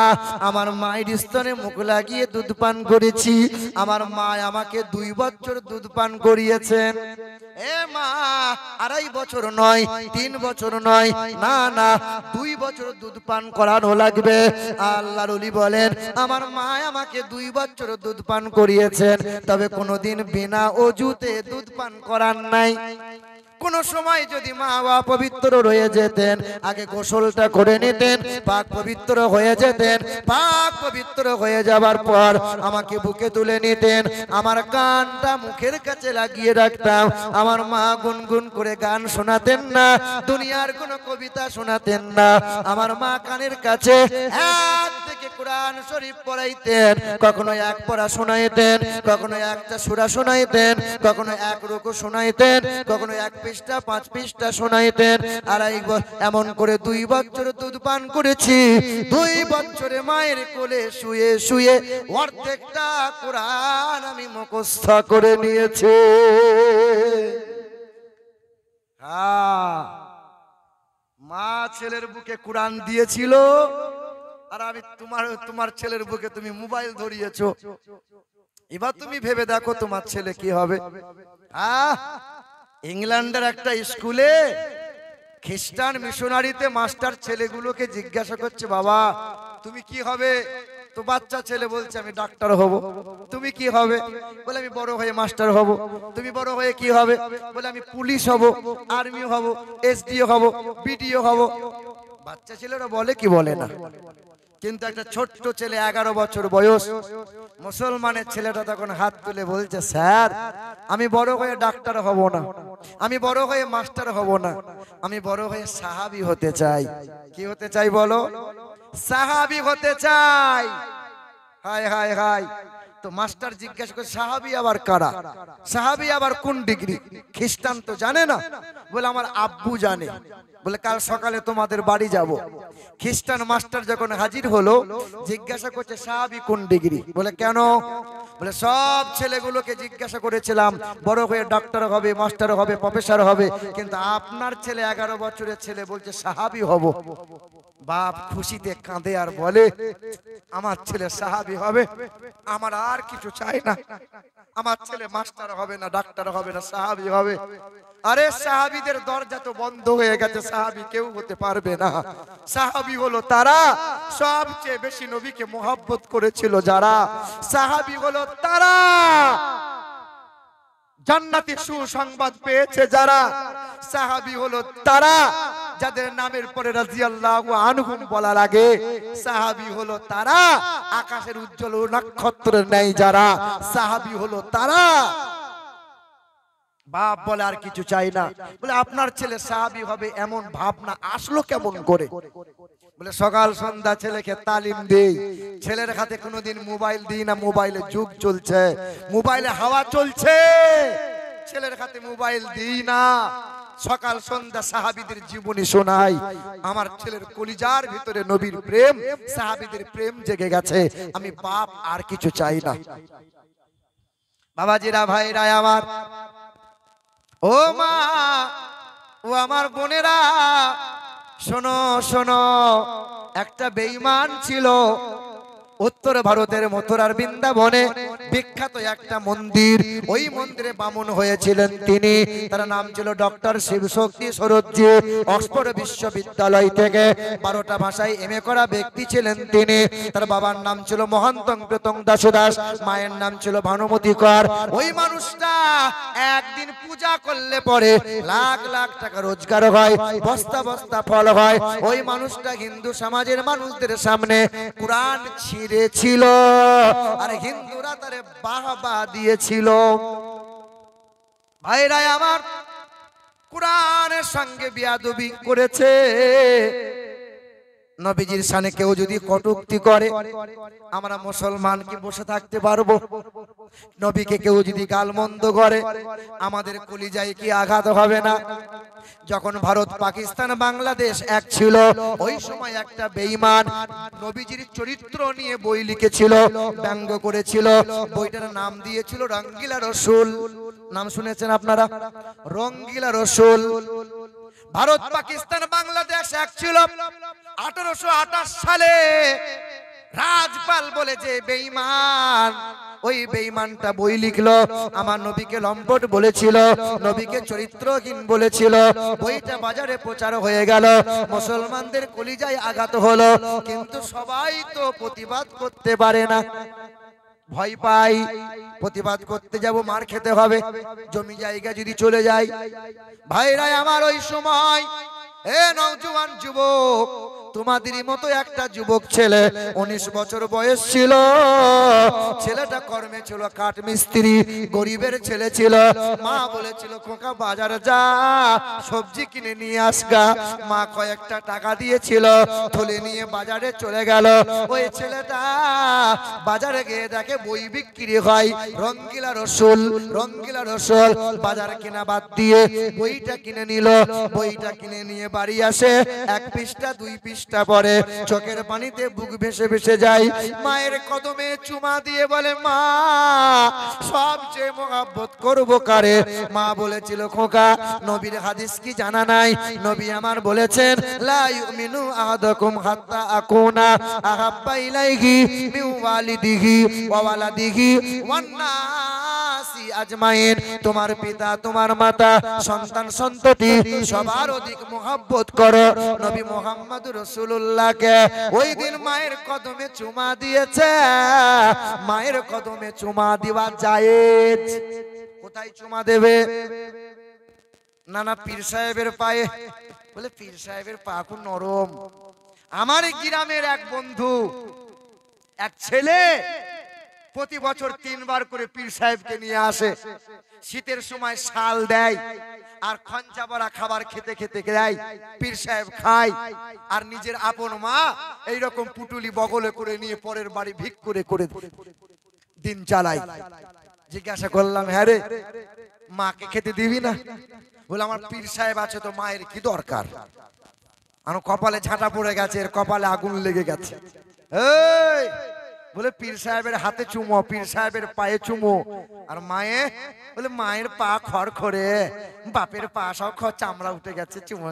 আমার মায়ের স্তনে মুখ লাগিয়ে দুধ পান করেছি। আমার মা আমাকে 2 বছর দুধ পান করিয়েছেন। এ মা 2.5 বছর নয়, 3 বছর নয়, না না 2 বছর দুধ পান করানো লাগবে। আল্লাহর ওলি বলেন আমার মা আমাকে 2 বছর দুধ পান করিয়েছেন, তবে কোনোদিন বিনা ওযুতে দুধ পান করান নাই। কোন সময় যদি মা বাবা পবিত্র রয়ে যেতেন আগে গোসলটা করে নিতেন, পাক পবিত্র হয়ে যেতেন, পাক পবিত্র হয়ে যাবার পর আমাকে বুকে তুলে নিতেন, আমার কানটা মুখের কাছে লাগিয়ে রাখতাম। আমার মা গুনগুন করে গান শোনাতেন না, দুনিয়ার কোনো কবিতা শোনাতেন না। আমার মা কানের কাছে এক থেকে কোরআন শরীফ পড়াইতেন, কখনো 1 পড়া শোনাইতেন, কখনো 1টা সূরা শোনাইতেন, কখনো 1 রুকু শোনাইতেন, কখনো 1 পৃষ্ঠা 5 পৃষ্ঠা শোনাইতেন। আর এমন করে 2 বছর দুধ পান করেছি। 2 বছরে মায়ের কোলে শুয়ে শুয়ে অর্ধেকটা কোরআন আমি মুখস্থ করে নিয়েছি। হ্যাঁ মা ছেলের বুকে কোরআন দিয়েছিল, আর আমি তোমার ছেলের বুকে তুমি মোবাইল ধরিয়েছো। এবার তুমি ভেবে দেখো তোমার ছেলে কি হবে। ইংল্যান্ডের একটা স্কুলে খ্রিস্টান মিশনারিতে মাস্টার ছেলেগুলোকে জিজ্ঞাসা করছে বাবা তুমি কি হবে? তো বাচ্চা ছেলে বলছে আমি ডাক্তার হব। তুমি কি হবে? বলে আমি বড় হয়ে মাস্টার হব। তুমি বড় হয়ে কি হবে? বলে আমি পুলিশ হব, আর্মি হব, এসডিও হব, বিডিও হব। বাচ্চা ছেলেরা বলে কি বলে না? কিন্তু একটা ছোট্ট ছেলে 11 বছর বয়স মুসলমানের ছেলেটা তখন হাত তুলে বলছে স্যার আমি বড় হয়ে ডাক্তার হব না, আমি বড় হয়ে মাস্টার হব না, আমি বড় হয়ে সাহাবী হতে চাই। কি হতে চাই বলো? সাহাবী হতে চাই। হায় হায় হায়। তো মাস্টার জিজ্ঞাসা করে সাহাবী আবার কারা? সাহাবী আবার কোন ডিগ্রি? খ্রিস্টান তো জানে না। বলে আমার আব্বু জানে। বলে কাল সকালে তোমাদের বাড়ি যাব। খ্রিস্টান মাস্টার যখন হাজির হলো জিজ্ঞাসা করছে সাহাবী কোন ডিগ্রি? বলে কেন? বলে সব ছেলেগুলোকে জিজ্ঞাসা করেছিলাম বড় হয়ে ডাক্তার হবে, মাস্টার হবে, প্রফেসর হবে, কিন্তু আপনার ছেলে 11 বছরের ছেলে বলছে সাহাবী হব। বাপ খুশিতে কাঁদে আর বলে আমার ছেলে সাহাবী হবে, আমার আর কিছু চাই না, আমার ছেলে মাস্টার হবে না, ডাক্তার হবে না, সাহাবী হবে। আরে সাহাবীদের দরজা তো বন্ধ হয়ে গেছে, সাহাবী কেউ হতে পারবে না। সাহাবী হলো তারা সবচেয়ে বেশি নবীকে মোহাব্বত করেছিল যারা, সাহাবী হলো তারা জান্নাতের সুসংবাদ পেয়েছে যারা, সাহাবী হলো তারা যাদের নামের পরে রাদিয়াল্লাহু আনহুম বলা লাগে, সাহাবী হলো তারা আকাশের উজ্জ্বল নক্ষত্রের ন্যায় যারা, সাহাবী হলো তারা। বাপ বলে আর কিছু চাই না, বলে আপনার ছেলে সাহাবী হবে এমন ভাবনা আসলো কেমন করে? বলে সকাল সন্ধ্যা ছেলেকে তালিম দেই, ছেলের হাতে কোনোদিন মোবাইল দিই না, মোবাইলে যুগ চলছে, মোবাইলে হাওয়া চলছে, ছেলের হাতে মোবাইল দিই না, সকাল সন্ধ্যা সাহাবীদের জীবনী শোনাই। আমার ছেলের কলিজার ভিতরে নবীর প্রেম, সাহাবীদের প্রেম জেগে গেছে, আমি বাপ আর কিছু চাই না। বাবাজিরা, ভাইরা আমার, ও মা, ও আমার বোনেরা, শোনো শোনো, একটা বেঈমান ছিল উত্তর ভারতের মথুরার বৃন্দাবনে বিখ্যাত একটা মন্দির, ওই মন্দিরে বামুন হয়েছিলেন তিনি, তার নাম ছিল ডক্টর শিবশক্তি সরোজি। অক্সফোর্ড বিশ্ববিদ্যালয় থেকে 12টা ভাষায় এমএ করা ব্যক্তি ছিলেন তিনি। তার বাবার নাম ছিল মহান্তং প্রতং দাসদাস, মায়ের নাম ছিল ভানুমতি কর। ওই মানুষটা একদিন পূজা করলে পরে লাখ লাখ টাকা রোজগার হয়, বস্তা বস্তা ফল হয়। ওই মানুষটা হিন্দু সমাজের মানুষদের সামনে কোরআন ছিল আর হিন্দুরা তারে বাহবা দিয়েছিল। ভাইরা আমার, কোরআনের সঙ্গে বিয়াদবি করেছে। নবীজির শানে কেউ যদি কটূক্তি করে, আমরা মুসলমান কি বসে থাকতে পারবো? নবীকে কেউ যদি গালমন্দ করে, আমাদের কলিজায় কি আঘাত হবে না? যখন ভারত পাকিস্তান বাংলাদেশ এক ছিল, ওই সময় একটা বেঈমান নবীজির চরিত্র নিয়ে বই লিখেছিল, ব্যঙ্গ করেছিল। বইটার নাম দিয়েছিল রঙ্গিলা রসুল। নাম শুনেছেন আপনারা? রঙ্গিলা রসুল। ভারত পাকিস্তান বাংলাদেশ এক ছিল। 1828 সালে রাজপাল বলে যে বেঈমান, ওই বেঈমানটা বই লিখলো, আমার নবীকে লম্পট বলেছিল, নবীকে চরিত্রহীন বলেছিল। বইটা বাজারে প্রচার হয়ে গেল, মুসলমানদের কলিজায় আঘাত হলো, কিন্তু সবাই তো প্রতিবাদ করতে পারে না, ভয় পাই, প্রতিবাদ করতে যাব মার খেতে হবে, জমি জায়গা যদি চলে যায়। ভাইরা আমার, ওই সময় এ নওজোয়ান যুবক, তোমাদেরই মতো একটা যুবক ছেলে, 19 বছর বয়স ছিল। ছেলেটা কর্মে ছিল কাঠ মিস্ত্রি, গরিবের ছেলে ছিল। মা বলেছিল খোকা বাজারে যা, সবজি কিনে নিয়ে আসগা। মা কয়েকটা টাকা দিয়েছিল, থলে নিয়ে বাজারে চলে গেল। ওই ছেলেটা বাজারে গিয়ে দেখে বই বিক্রি হয়, রঙ্গিলা রসুল। রঙ্গিলা রসুল বাজার কেনা বাদ দিয়ে বইটা কিনে নিল। বইটা কিনে নিয়ে বাড়ি আসে, 1 পৃষ্ঠা 2 পৃষ্ঠা পরে চোখের পানিতে বুক ভেসে ভেসে যায়। মায়ের কদমে চুমা দিয়ে বলে, মা সবচেয়ে মোহাব্বত করবো কারে? মা বলেছিল খোকা, নবীর হাদিস কি জানা নাই? নবী আমার বলেছেন, লা ইউমিনু আহাদুকুম হাত্তা আকুনা আহাব্বা ইলাইহি মিন ওয়ালিদিহি ওয়া ওয়ালাদিহি ওয়ান নাসি আজমাইন। তোমার পিতা, তোমার মাতা, সন্তান সন্ততি সবার অধিক মোহাব্বত করো নবী মুহাম্মদ রাসূলুল্লাহকে। ওই দিন মায়ের কদমে চুমা দিয়েছে। মায়ের কদমে চুমা দেওয়া জায়েজ। কোথায় চুমা দেবে? না পীর সাহেবের পায়ে। বলে পীর সাহেবের পা খুব নরম। আমার গ্রামের এক বন্ধু, এক ছেলে প্রতি বছর 3 বার করে পীর সাহেবকে নিয়ে আসে। শীতের সময় শাল দেয় আর খঞ্চা ভরা খাবার খেতে খেতে দেয়, পীর সাহেব খায়। আর নিজের আপন মা এইরকম পুটুলি বগলে করে নিয়ে পরের বাড়ি ভিক করে করে দিন চালায়। জিজ্ঞাসা করলাম, হ্যাঁ রে, মাকে খেতে দিবি না? বলে আমার পীর সাহেব আছে তো মায়ের কি দরকার? আমার কপালে ঝাঁটা পড়ে গেছে, এর কপালে আগুন লেগে গেছে। এই বলে পীর সাহেবের হাতে চুমো, পীর সাহেবের পায়ে চুমো। আর মায়ে বলে মায়ের পা খড়খড়ে, বাপের পা সব চামড়া উঠে গেছে, চুমো।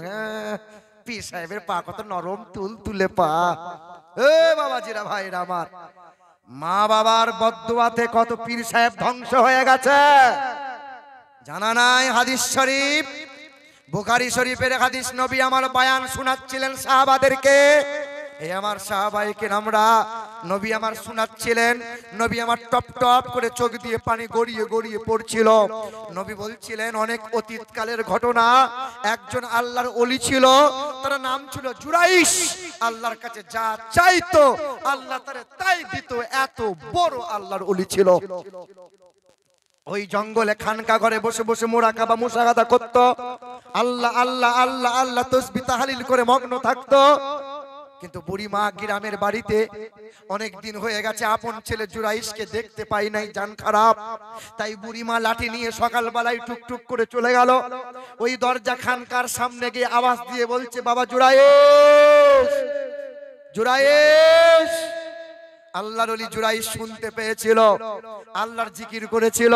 পীর সাহেবের পা কত নরম, তুল তুলে পা। এ বাবাজিরা ভাইরা আমার, মা বাবার বদদুয়াতে কত পীর সাহেব ধ্বংস হয়ে গেছে জানা নাই? হাদিস শরীফ, বুখারী শরীফের হাদিস, নবী আমার বয়ান শোনাচ্ছিলেন সাহাবাদেরকে। এই আমার সাহাবায়ে কেরামরা, নবী আমার শোনাচ্ছিলেন, নবী আমার টপ টপ করে চোখ দিয়ে পানি গড়িয়ে গড়িয়ে পড়ছিল। নবী বলছিলেন অনেক অতীতকালের ঘটনা। একজন আল্লাহর ওলি ছিল, তার নাম ছিল জুরাইশ। আল্লাহর কাছে যা চাইতো আল্লাহ তারে তাই দিত, এত বড় আল্লাহর ওলি ছিল। ওই জঙ্গলে খানকা ঘরে বসে বসে মুরাকাবা মুশাহাদা করত, আল্লাহ আল্লাহ আল্লাহ আল্লাহ তাসবিহ তাহলিল করে মগ্ন থাকতো। কিন্তু বুড়ি মা গ্রামের বাড়িতে অনেক দিন হয়ে গেছে আপন ছেলে জুরাইশকে দেখতে পাই নাই, জান খারাপ। তাই বুড়ি মা লাঠি নিয়ে সকালবেলায় টুকটুক করে চলে গেল। ওই দরজা খানকার সামনে গিয়ে আওয়াজ দিয়ে বলছে, বাবা জুরাইশ, জুরাইশ। আল্লাহর ওলি জুরাইশ শুনতে পেয়েছিল, আল্লাহর জিকির করেছিল।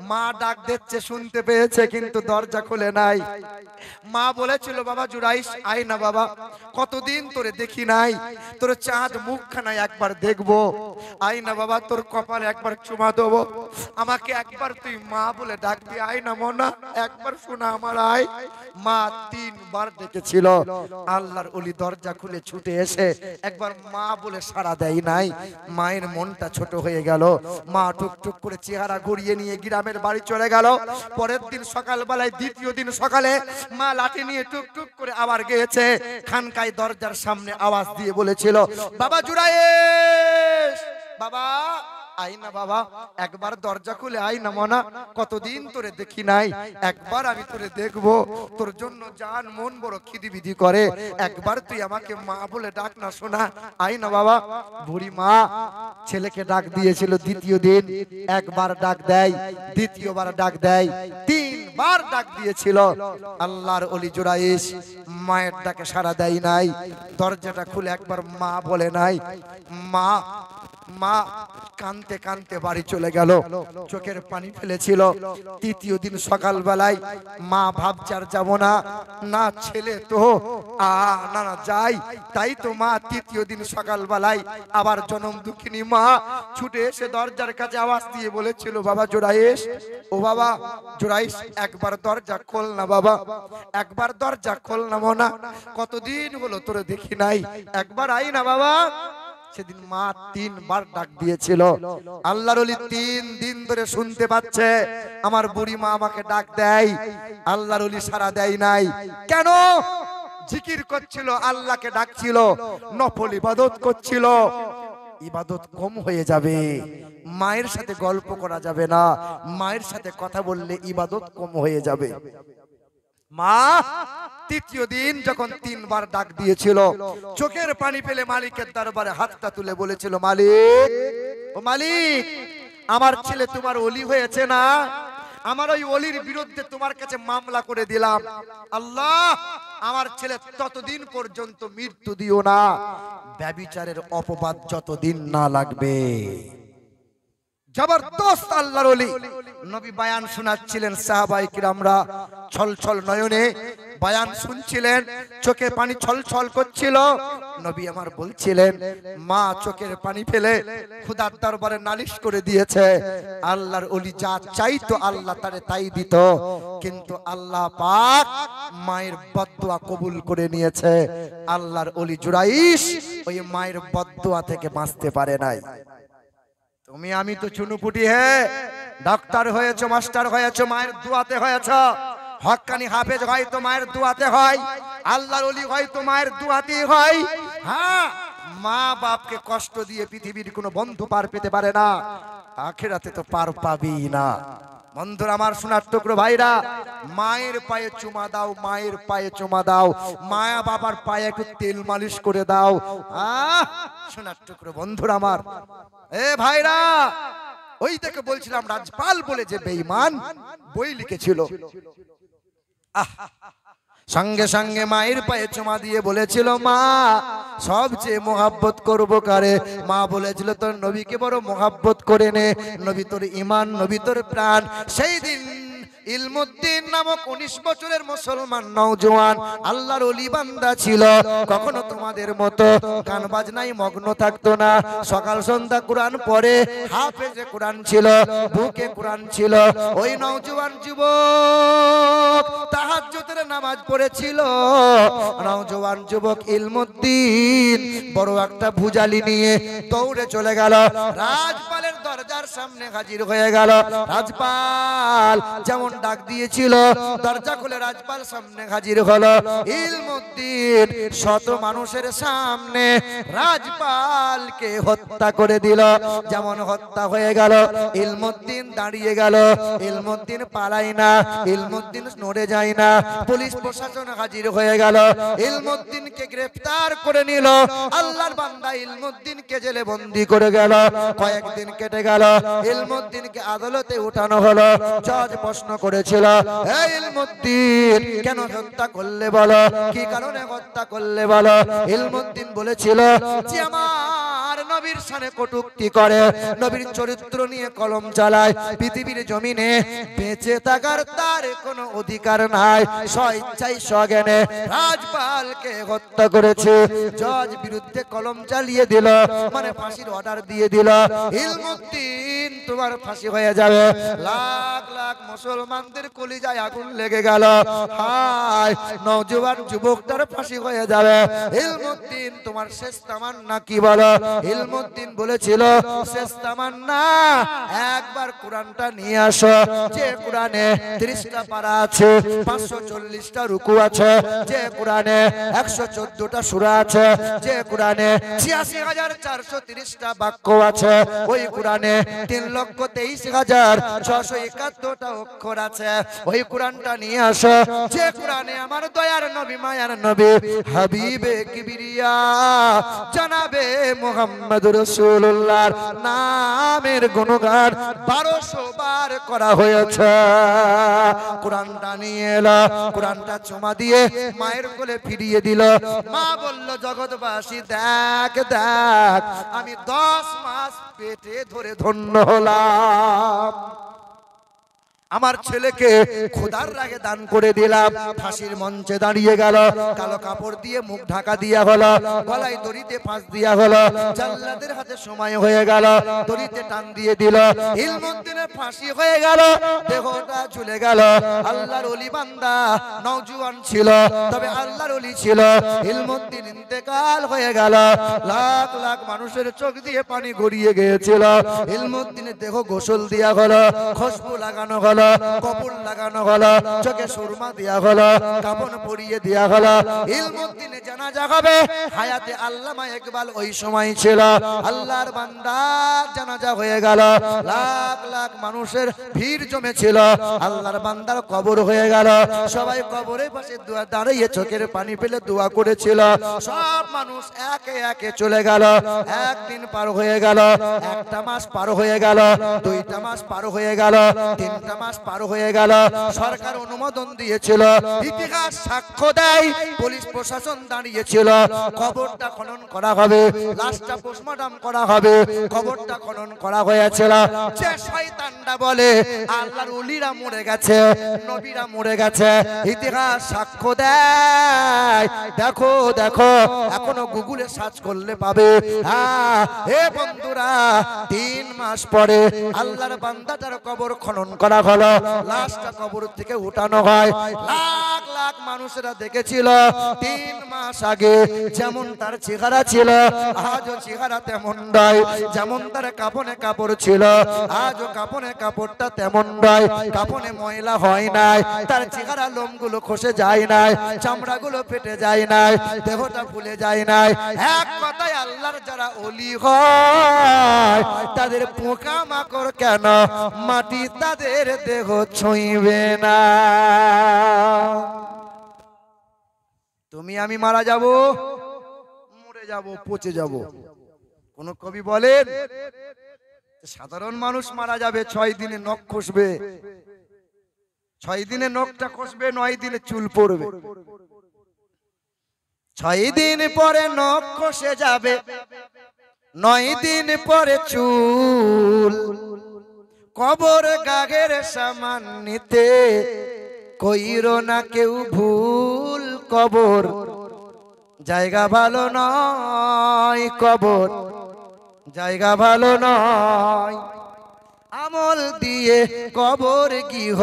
মা ডাক দিচ্ছে, শুনতে পেয়েছে কিন্তু দরজা খুলে নাই। মা বলেছিল, বাবা জুরাইশ আয় না বাবা, কতদিন তোরে দেখি নাই, তোর চাঁদ মুখখানা একবার দেখবো, আয় না বাবা, তোর কপালে একবার চুমা দেবো, আমাকে একবার তুই মা বলে ডাকবি, আয় না মোনা, একবার শোনা আমার, আয়। মা 3 বার ডেকেছিল, আল্লাহর ওলি দরজা খুলে ছুটে এসে একবার মা বলে সাড়া দেয় নাই। মায়ের মনটা ছোট হয়ে গেল। মা টুকটুক করে চেহারা ঘুরিয়ে নিয়ে গ্রামের বাড়ি চলে গেল। পরের দিন সকালবেলায়, দ্বিতীয় দিন সকালে মা লাঠি নিয়ে টুকটুক করে আবার গিয়েছে খানকায়, দরজার সামনে আওয়াজ দিয়ে বলেছিল, বাবা জুরাইশ, বাবা আই না বাবা, একবার দরজা খুলে আই না মনা, কতদিন তোরে দেখি নাই, একবার আমি তোরে দেখবো, তোর জন্য জান মন বড় খিদিবিদি করে, একবার তুই আমাকে মা বলে ডাক না শোনা, আই না বাবা। বুড়ি মা ছেলেকে ডাক দিয়েছিল দ্বিতীয় দিন, একবার ডাক দেয়, দ্বিতীয়বার ডাক দেয়, 3 বার ডাক দিয়েছিল। আল্লাহর ওলি জুরাইশ মায়ের ডাকে সাড়া দেয় নাই, দরজাটা খুলে একবার মা বলে নাই। মা মা কানতে কানতে বাড়ি চলে গেল, চোখের পানি ফেলেছিল। তৃতীয় দিন সকালবেলায় মা ভাবছে আর যাবো না, না ছেলে তো না না যাই। তাই তো মা তৃতীয় দিন সকালবেলায় আবার জনম দুঃখিনী মা ছুটে এসে দরজার কাছে আওয়াজ দিয়ে বলেছিল, বাবা জুরাইশ, ও বাবা জুরাইশ, একবার দরজা খোল না বাবা, একবার দরজা খোল না মোনা, কতদিন হলো তোরে দেখি নাই, একবার আই না বাবা। সেদিন মা 3 বার ডাক দিয়েছিল। আল্লাহর ওলি 3 দিন ধরে শুনতে পাচ্ছে আমার বুড়ি মা আমাকে ডাক দেয়, আল্লাহর ওলি সাড়া দেয় নাই। কেন? জিকির করছিল, আল্লাহকে ডাকছিল, নফল ইবাদত করছিল। ইবাদত কম হয়ে যাবে, মায়ের সাথে গল্প করা যাবে না, মায়ের সাথে কথা বললে ইবাদত কম হয়ে যাবে। মা তৃতীয় দিন যখন 3 বার ডাক দিয়েছিল, চোখের পানি ফেলে মালিকের দরবারে হাতটা তুলে বলেছিল, মালিক, ও মালিক, আমার ছেলে তোমার ওলি হয়েছে না, আমার ওই ওলির বিরুদ্ধে তোমার কাছে মামলা করে দিলাম, আল্লাহ আমার ছেলে ততদিন পর্যন্ত মৃত্যু দিও না, ব্যভিচারের অপবাদ যতদিন না লাগবে। জবরদস্ত আল্লাহর ওলি নবী বয়ান শোনাচ্ছিলেন, সাহাবায়ে কিরামরা ছলছল নয়নে বয়ান শুনছিলেন, চোখে পানি ছলছল করছিল। নবী আমার বলছিলেন, মা চোখের পানি ফেলে খোদার দরবারে নালিশ করে দিয়েছে, আল্লাহর ওলি যা চাইতো আল্লাহ তারে তাই দিত, কিন্তু আল্লাহ পাক মায়ের বদদুয়া কবুল করে নিয়েছে। আল্লাহর ওলি জুরাইশ ওই মায়ের বদদুয়া থেকে বাঁচতে পারে নাই। তুমি আমি তো চুনুপুটি, হে ডাক্তার হয়েছে, মাস্টার হয়েছে, মায়ের দুয়াতে হয়েছে, হক্কানি হাফেজ হয়তো মায়ের দুয়াতে হয়, আল্লাহর ওলি হয়তো মায়ের দুয়াতেই হয়। হ্যাঁ, মা বাপকে কষ্ট দিয়ে পৃথিবীর কোনো বন্ধু পার পেতে পারে না, আখিরাতে তো পার পাবি না। বন্ধুরা আমার, সোনার টুকরো ভাইরা, মায়ের পায়ে চুমা দাও, মায়ের পায়ে চুমা দাও, মায়া বাবার পায়ে একটু তেল মালিশ করে দাও। সোনার টুকরো বন্ধুরা আমার, এ ভাইরা, ওই থেকে বলছিলাম রাজপাল বলে যে বেঈমান বই লিখেছিল, সঙ্গে সঙ্গে মায়ের পায়ে চুমা দিয়ে বলেছিল, মা সবচেয়ে মোহাব্বত করবো কারে? মা বলেছিল, তোর নবীকে বড় মোহাব্বত করে নে, নবী তোর ইমান, নবী তোর প্রাণ। সেই দিন ইলমুদ্দিন নামক 19 বছরের মুসলমান নওজোয়ান আল্লাহর ওলি বান্দা ছিল। কখনো তোমাদের মতো গান বাজনায় মগ্ন থাকতো না। সকাল সন্ধ্যা কোরআন পড়ে, হাফেজে কোরআন ছিল, বুকে কোরআন ছিল। ওই নওজোয়ান যুবক তাহাজ্জুদের নামাজ পড়েছিল। নওজোয়ান যুবক ইলমুদ্দিন বড় একটা ভুজালি নিয়ে দৌড়ে চলে গেল, রাজপালের দরজার সামনে হাজির হয়ে গেল। রাজপাল যেমন ডাক দিয়েছিল, দরজা খুলে রাজপাল সামনে হাজির হলো। ইলমুদ্দিন শত মানুষের সামনে রাজপালকে হত্যা করে দিল। যেমন হত্যা হয়ে গেল, ইলমুদ্দিন দাঁড়িয়ে গেল। ইলমুদ্দিন পালায় না, ইলমুদ্দিন নড়ে যায় না। পুলিশ প্রশাসন হাজির হয়ে গেল, ইলমুদ্দিনকে গ্রেফতার করে নিল। আল্লাহর বান্দা ইলমুদ্দিনকে জেলে বন্দী করে গেল। কয়েকদিন কেটে গেল, ইলমুদ্দিনকে আদালতে উঠানো হলো। জজ প্রশ্ন করেছিল, হে ইলমুদ্দিন কেন হত্যা করলে বলো, কি কারণে হত্যা করলে বলো। ইলমুদ্দিন বলেছিল যে আমার নবীর শানে কটূক্তি করে, নবীর চরিত্র নিয়ে কলম চালায়, পৃথিবীর জমিনে বেঁচে থাকার তার কোনো অধিকার নাই, স্বেচ্ছায় সজ্ঞানে রাজপালকে হত্যা করেছে। জজ বিরুদ্ধে কলম চালিয়ে দিল, মানে ফাঁসির অর্ডার দিয়ে দিল। ইলমুদ্দিন তোমার ফাঁসি হয়ে যাবে। লাখ লাখ মুসলমানদের কলিজায় আগুন লেগে গেল, হায় নওজোয়ান যুবকটার ফাঁসি হয়ে যাবে। ইলমুদ্দিন তোমার শেষ তামান্না কি বলো। ইলমুদ্দিন বলেছিল শেষ তামান্না একবার কোরআনটা নিয়ে আসো, যে কোরআনে 30টা পারা আছে, 540টা রুকু আছে, যে কোরআনে 114টা সূরা আছে, যে কোরআনে 86,430টা বাক্য আছে, ওই কোরআনে 3,23,671টা অক্ষর আছে। ওই কোরআনটা নিয়ে আসো, যে কোরআনে আমার দয়ার নবী মায়ার নবী হাবিবে কিবরিয়া জনাবে মুহাম্মদুর রাসূলুল্লাহর নামের গুণগান 1200 বার করা হয়েছে। কোরআনটা নিয়ে এলো, কোরআনটা চুমা দিয়ে মায়ের কোলে ফিরিয়ে দিল। মা বলল, জগৎবাসী দেখ দেখ, আমি 10 মাস পেটে ধরে ধন্য হলাম, আমার ছেলেকে খোদার রাগে দান করে দিলাম। ফাঁসির মঞ্চে দাঁড়িয়ে গেল, কালো কাপড় দিয়ে মুখ ঢাকা দিয়া হলো, গলায় দড়িতে ফাঁস দিয়া হলো। জাল্লাদের হাতে সময় হয়ে গেল, দড়িতে টান দিয়ে দিল। ইলমুদ্দিনের ফাঁসি হয়ে গেল, দেহটা ঝুলে গেল। আল্লাহর ওলি বান্দা নওজোয়ান ছিল, তবে আল্লাহর ওলি ছিল। ইলমুদ্দিন ইন্তেকাল হয়ে গেল, লাখ লাখ মানুষের চোখ দিয়ে পানি গড়িয়ে গিয়েছিল। ইলমুদ্দিনের দেহ গোসল দিয়া হলো, খুশবু লাগানো হলো, কপুর লাগানো হলো, চোখে সুরমা দেয়া হলো, কাফন পরিয়ে দেয়া হলো। ইলমুদ্দিনে জানাজা হবে। হায়াতে আল্লামা ইকবাল ওই সময় ছিল। আল্লাহর বান্দার জানাজা হয়ে গেল, লাখ লাখ মানুষের ভিড় জমেছিল। আল্লাহর বান্দার কবর হয়ে গেল, সবাই কবরের পাশে দাঁড়িয়ে চোখের পানি ফেলে দোয়া করেছিল। সব মানুষ একে একে চলে গেল। একদিন পার হয়ে গেল, একটা মাস পার হয়ে গেল, 2টা মাস পার হয়ে গেল, 3টা মাস পার হয়ে গেল। সরকার অনুমোদন দিয়েছিল, ইতিহাস সাক্ষ্য দেয়, পুলিশ প্রশাসন দাঁড়িয়েছিল। কবরটা খনন করা হবে, লাশটা পোস্টমর্টম করা হবে। কবরটা খনন করা হয়েছিল। যে শয়তানটা বলে আল্লাহর ওলিরা মরে গেছে, নবীরা মরে গেছে, ইতিহাস সাক্ষ্য দেয়। দেখো দেখো, এখনো গুগলে সার্চ করলে পাবে। হ্যাঁ হে বন্ধুরা, 3 মাস পরে আল্লাহর বান্দাটার কবর খনন করা হলো, লাশটা কবর থেকে উঠানো হয়। লাখ লাখ মানুষেরা দেখেছিল 3 মাস আগে যেমন তার চেহারা ছিল, আজও চেহারা তেমন নয়। যেমন তার কাপনে কাপড় ছিল, আজও কাপনে কাপড়টা তেমন নয়। কাপনে ময়লা হয় নাই, তার চেহারা লোমগুলো খসে যায় নাই, চামড়াগুলো ফেটে যায় নাই, দেহটা ফুলে যায় নাই। এক কথায় আল্লাহর যারা ওলি হয়, তাদের পোকা মাকড় কেন মাটি তাদের দেহ ছুঁইবে না। তুমি আমি মারা যাব, মরে যাব, পচে যাব। কোন কবি বলেন সাধারণ মানুষ মারা যাবে, 6 দিনে নখ খসবে, 6 দিনে নখটা খসবে, 9 দিনে চুল পড়বে। 6 দিন পরে নখ খসে যাবে, 9 দিন পরে চুল। কবর গাগের সামান নিতে কইরো না কেউ ভুল। কবর জায়গা ভালো নয়, কবর জায়গা ভালো নয়। আমল দিয়ে কবর গৃহ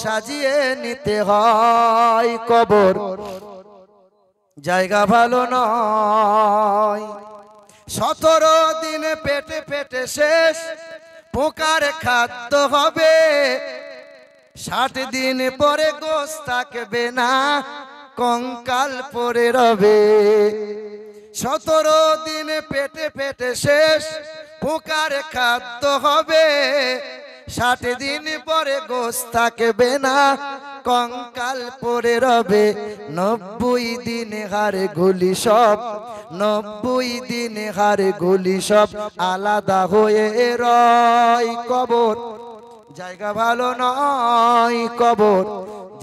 সাজিয়ে নিতে হয়। কবর জায়গা ভালো নয়। 17 দিন পেটে পেটে শেষ, পোকার খাদ্য হবে। 60 দিন পরে গোশ থাকবে না, কঙ্কাল পরে রবে। 17 দিন পেটে পেটে শেষ, পোকার খাদ্য হবে। 60 দিন পরে গোশ থাকবে না, কঙ্কাল পরে রবে। 90 দিন হারে গুলি সব, 90 দিন হারে গুলি সব আলাদা হয়ে রয়। কবর জায়গা ভালো নয়, কবর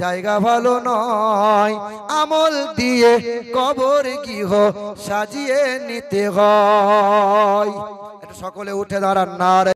জায়গা ভালো নয়। আমল দিয়ে কবর গৃহ সাজিয়ে নিতে হয়। এটা সকলে উঠে দাঁড়ান না।